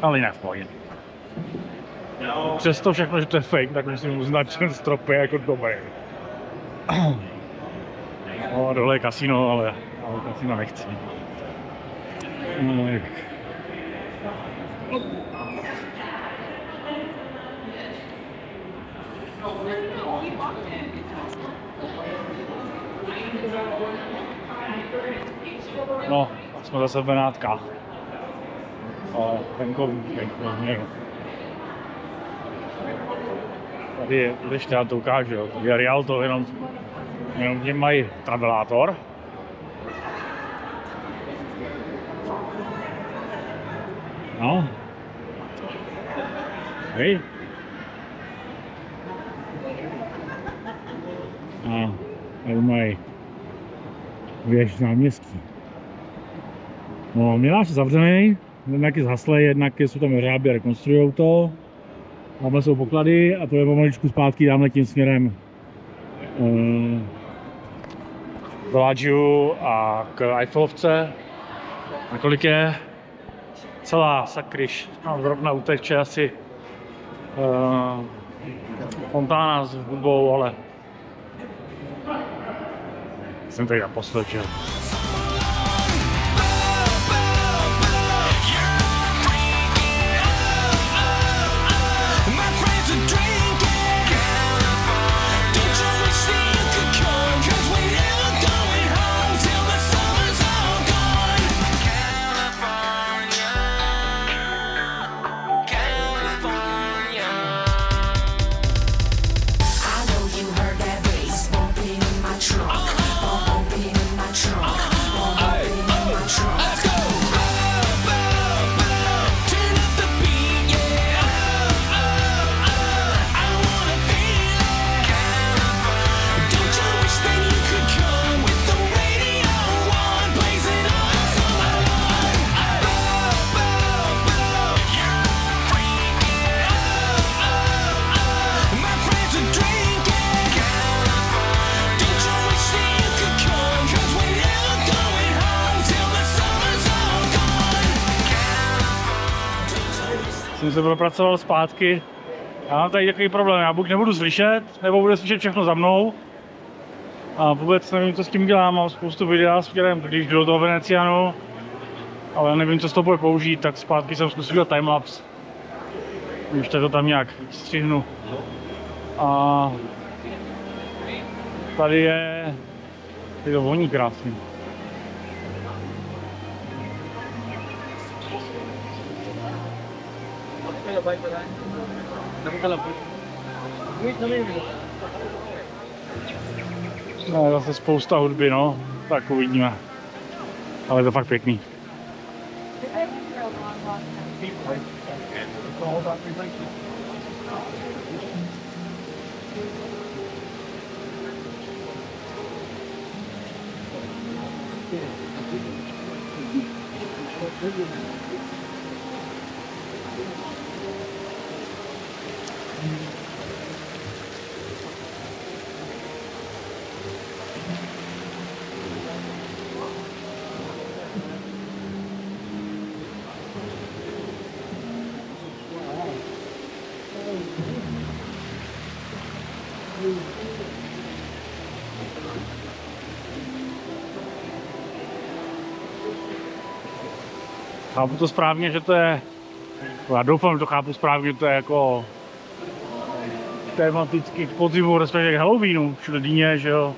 Ale jinak v pohodě. Přesto všechno, že to je fake, tak musím uznat, že ten strop je jako dobrý. No, dole je kasino, ale kasino nechci. No, jsme zase v Benátkách. Ale venkovní. Tady je, ještě já to ukážu, jo. Tady je Rialto, jenom že mají tabelátor. No. Hej. A tady mají věž náměstí. No, Miláš je zavřený, jednak je zhaslej, jednak jsou tam řáby a rekonstruujou to. Tamhle jsou poklady a to je pomaličku zpátky dámhle tím směrem k Bellagio a k Eiffelovce. A kolik je? Celá sakryš. Mám zrovna uteče asi fontána s hudbou, ale jsem tady naposled, že? Jsem se propracoval zpátky. Já mám tady takový problém, já buď nebudu slyšet, nebo bude slyšet všechno za mnou. A vůbec nevím, co s tím dělám, mám spoustu videa s směrem, když jdu do toho Venecianu. Ale já nevím, co z toho bude použít, tak zpátky jsem zkusil dělat timelapse. Když to tam nějak střihnu. A tady je to voní krásně. No, zase spousta hudby, no, tak uvidíme. Ale je to fakt pěkný. Chápu to správně, že to je, já doufám, že to chápu správně, že to je jako tematicky k podzimu, respektive k Halloweenu, všude dýně, že jo.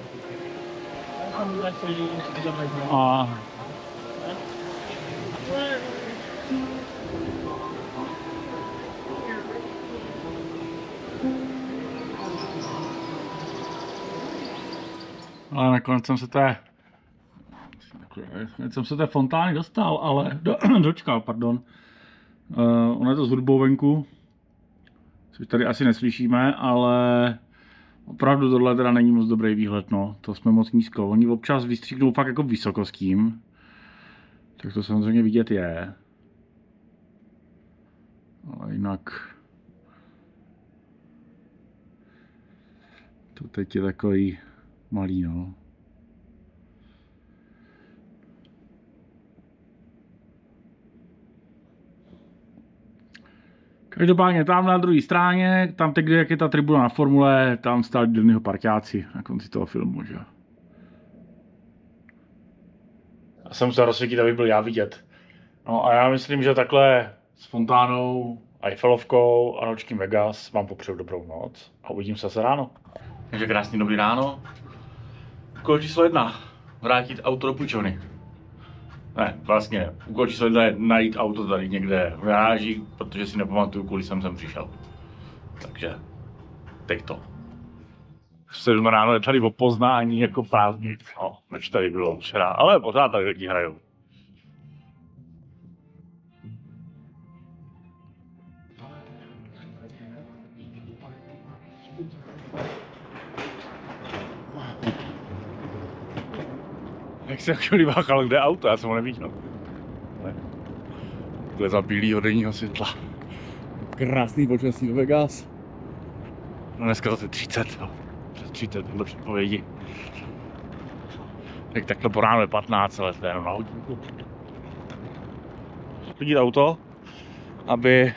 A ale nakonec jsem se té fontány dostal, ale dočkal, pardon. Ono je to s hudbou venku, což tady asi neslyšíme, ale opravdu tohle teda není moc dobrý výhled, no. To jsme moc nízko. Oni občas vystříknou fakt jako vysoko s tím. Tak to samozřejmě vidět je. Ale jinak to teď je takový malý, no. Každopádně tam na druhé straně, tam teď, jak je ta tribuna na formule, tam stáli Disneyho parťáci na konci toho filmu, že jo. Já jsem musel rozsvítit, aby byl já vidět. No a já myslím, že takhle s fontánou, Eiffelovkou a nočním Vegas vám popřeju dobrou noc a uvidím se ráno. Takže krásný dobrý ráno. Úkol číslo 1. Vrátit auto do půjčovny. Ne, vlastně, úkol číslo 1 je najít auto tady někde v garáži, protože si nepamatuju, kvůli jsem sem přišel. Takže, teď to. V 7 ráno je tady o Poznání jako prázdnik, no, než tady bylo včera, ale pořád tady lidi hrajou. Jak se chvíli váchal, kde je auto, já jsem ho neviděl. To je za bílýho denního světla. Krásný počasí do Vegas. No dneska zase 30, no. Přes 30 podle předpovědi. Tak takhle po ránu je 15, ale to je jenom na hodinku. Vidíte auto, aby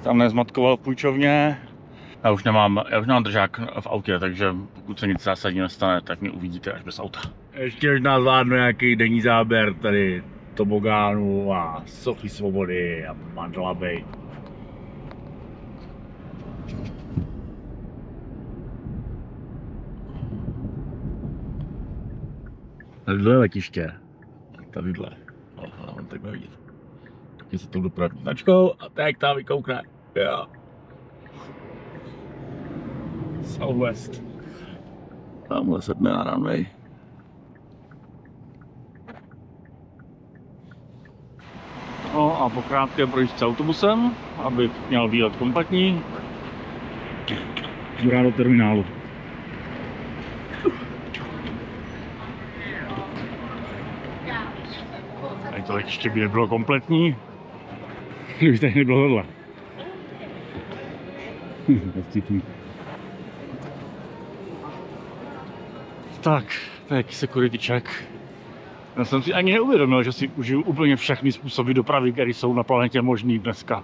tam nezmatkoval v půjčovně. Já už nemám držák v autě, takže pokud se nic zásadního nestane, tak mě uvidíte až bez auta. Ještě možná zvládnu nějaký denní záběr tady tobogánu a Sofy Svobody a Mandela Bay. Tadyhle je letiště. Tadyhle. Mám takhle vidět. Taky se tou dopravní značkou a tak tam vykoukne. Jo. Southwest. Tamhle sedne na runway. No a po krátké projížďce autobusem, abych měl výlet kompletní, jdu do terminálu. Tady to letiště by nebylo kompletní, kdyby tady nebylo tohle. Tak, to je jaký security check. Já jsem si ani neuvědomil, že si užiju úplně všechny způsoby dopravy, které jsou na planetě možný dneska.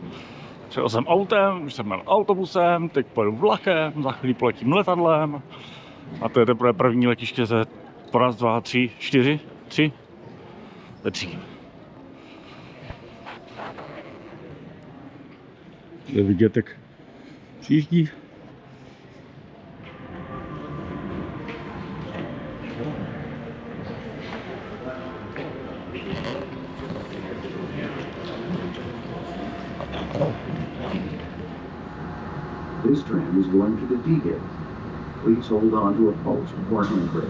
Přijel jsem autem, už jsem měl autobusem, teď pojedu vlakem, za chvíli poletím letadlem. A to je teprve první letiště ze raz, dva, tři, čtyři, tři. To je 3. Je vidět, jak přijíždí. This tram is going to the D gate. Please hold on to a post or handrail.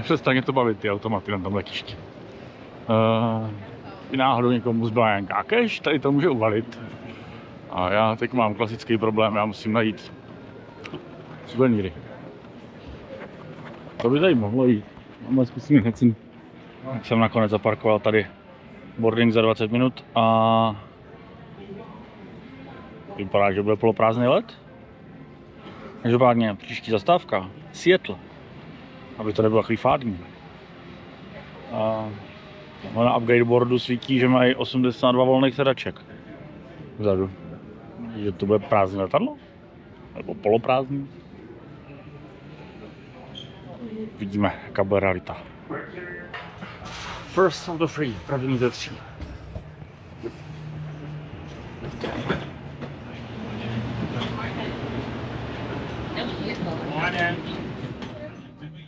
Přestaň to bavit, ty automaty na tom letišti. I náhodou někomu zbyla nějaká cash, tady to může uvalit. A já teď mám klasický problém, já musím najít suvenýry. To by tady mohlo jít, ale zkusíme hned. Jsem nakonec zaparkoval tady boarding za 20 minut a vypadá, že bude poloprázdný let. Každopádně příští zastávka, Seattle, aby to nebylo takový fádní. Na upgrade boardu svítí, že mají 82 volných sedaček vzadu. Že to bude prázdné letadlo? Nebo poloprázdný? Vidíme, jaká bude realita. First of the 3, první ze 3.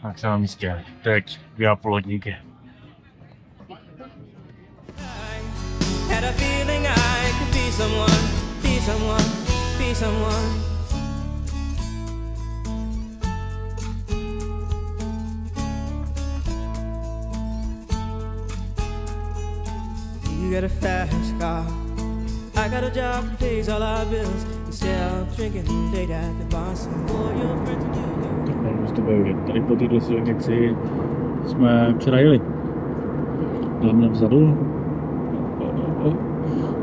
Tak jsem na místě, teď 2,5 hodinky. Had a feeling I could be someone, be someone, be someone. You got a fast car, I got a job that pays all our bills. Instead of drinking late at the bar, some more your friends and you. Tady po této silnici jsme včera jeli. Dáme vzadu.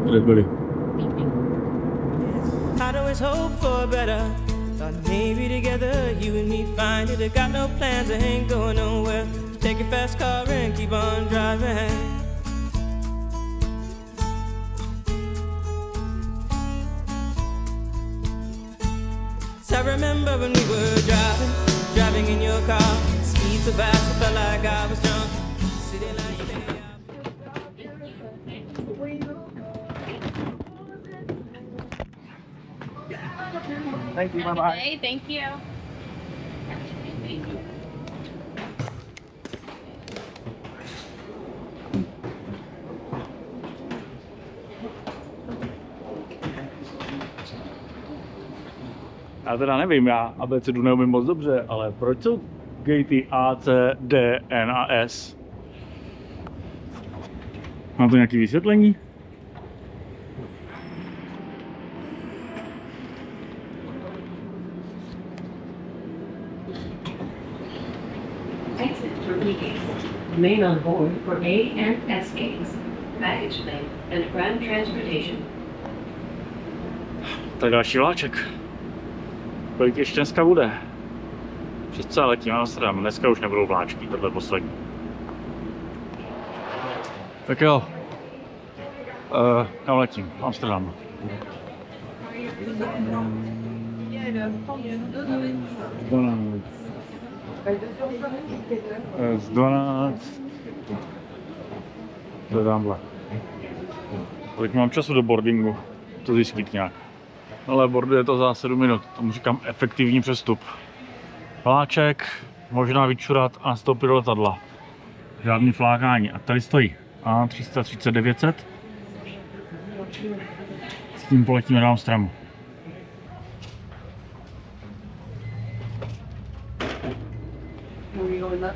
Kde byli? I'd always hope for better. Thought maybe together you and me find it. I got no plans, I ain't going nowhere. Take your fast car and keep on driving. So I remember when we were driving in your car. Speed so fast, I felt like I was drunk. Sitting like Thank you, bye-bye. Hey, thank you. Já teda nevím, já abecedu neumím moc dobře, ale proč jsou gatey A, C, D, N a S? Má to nějaké vysvětlení? Exit for B gates. Remain on board for A and S gates. Baggage claim and ground transportation. Tak další vláček. Kolik ještě dneska bude? Přes celé letím Amsterdam. Dneska už nebudou vláčky, tohle je poslední. Tak jo. Kam letím? Amsterdam. Z 12. To je tamhle. Kolik mám času do boardingu? To zjistit nějak. Ale boarduje to za 7 minut, tomu říkám efektivní přestup. Vláček, možná vyčurat a nastoupit do letadla. Žádný flákání. A tady stojí A330-900. S tím poletíme do Amsterdamu.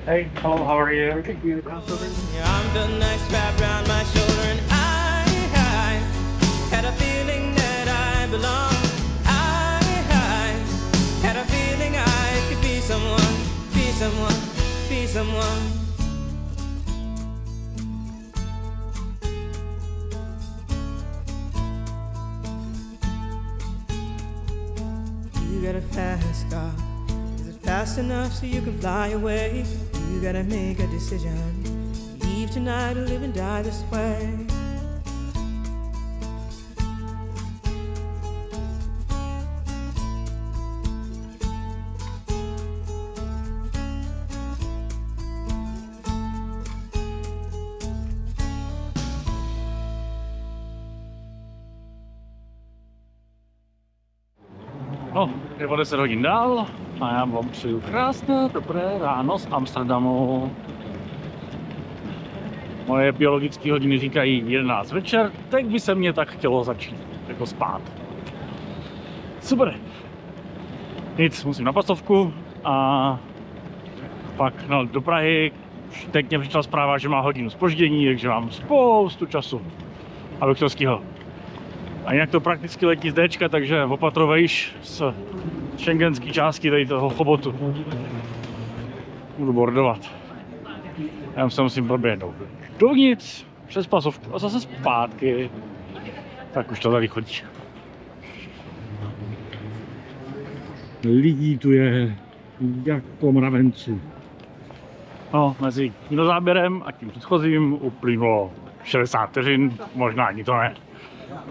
Hey, hello, how are you? your arm felt nice wrapped around my shoulder, and I had a feeling that I belonged. I had a feeling I could be someone, be someone, be someone. You got a fast car. Is it fast enough so you can fly away? You gotta make a decision. Leave tonight or live and die this way. No, je o 10 hodin dál a já vám přeju krásné, dobré ráno z Amsterdamu. Moje biologické hodiny říkají 11 večer, teď by se mě tak chtělo začít jako spát. Super. Nic, musím na pasovku a pak do Prahy. Teď mě přišla zpráva, že má hodinu zpoždění, takže mám spoustu času, abych to stihl. A jinak to prakticky letí z Dčka, takže opatrovejš z schengenské části tady toho chobotu. Budu bordovat. Já se musím proběhnout dovnitř, přes pasovku a zase zpátky. Tak už to tady chodí. Lidí tu je jako mravenců. No, mezi kinozáběrem a tím předchozím uplynulo 60 vteřin, možná ani to ne.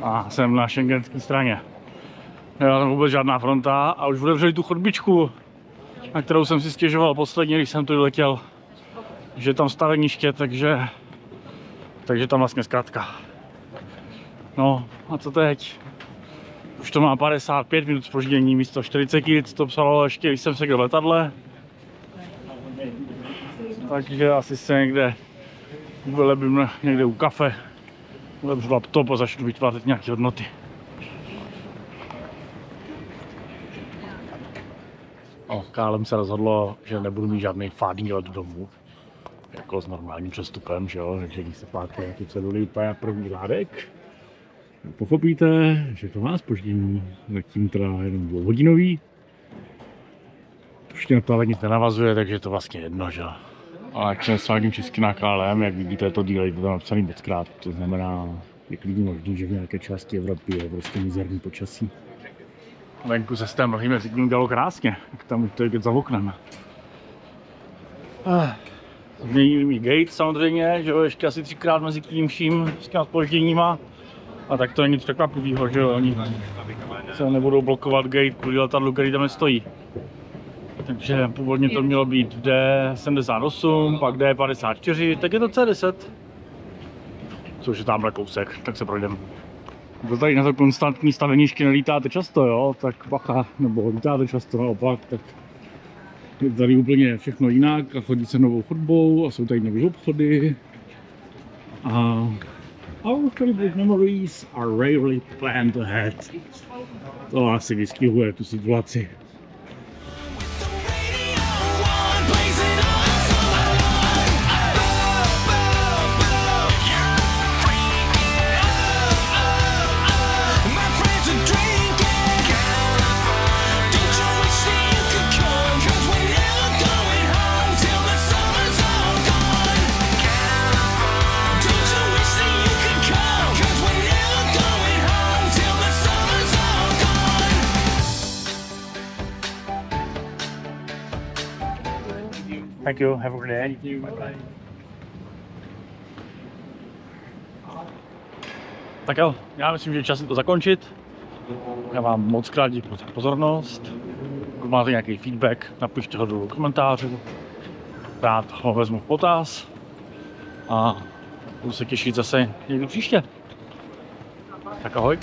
A jsem na schengenské straně. Nebyla tam vůbec žádná fronta a už otevřeli tu chodbičku, na kterou jsem si stěžoval posledně, když jsem tu letěl, že je tam staveniště, takže tam vlastně zkrátka. No a co teď? Už to má 55 minut zpoždění místo 40, to psalo ještě, když jsem seděl v letadle. Takže asi se někde vylebím někde u kafe. Otevřu laptop a začnu vytvářet nějaké hodnoty. KLM se rozhodlo, že nebudu mít žádný fádní let domů. Jako s normálním přestupem, že jo? Takže když se pláte nějaký ceduly úplně na první řádek, pochopíte, že to má zpoždění. Zatím teda jenom 2hodinový. Už na to nic nenavazuje, takže je to vlastně jedno, že jo? Ale jak se svádím česky na KLM, jak vidíte, je to delay, to tam napsaný mockrát. To znamená, je klidně možný, že v nějaké části Evropy je prostě mizerný počasí. Venku se s tím mlhým jazykem dělalo krásně, jak tam to je za oknem. Změnili mi gate samozřejmě, že jo, ještě asi 3krát mezi tím vším s těma zpožděníma. A tak to není nic překvapivého, že jo, oni se nebudou blokovat gate kvůli letadlu, který tam nestojí. Takže původně to mělo být D78, pak D54, tak je to C10. Což je tamhle kousek, tak se projdeme. Kdo tady na to konstantní stavenišky nelítáte často, jo, tak bacha, nebo lítáte často naopak, tak je tady úplně všechno jinak a chodí se novou chodbou a jsou tady nové obchody. A our favorite memories are rarely planned ahead. To asi vystihuje tu situaci. Thank you, have a good day. Thank you, bye. Tak jo, já myslím, že je čas to zakončit. Já vám moc krát děkuji za pozornost. Pokud máte nějaký feedback, napište ho do komentářů. Rád ho vezmu v potaz. A budu se těšit zase někdy příště. Tak ahoj.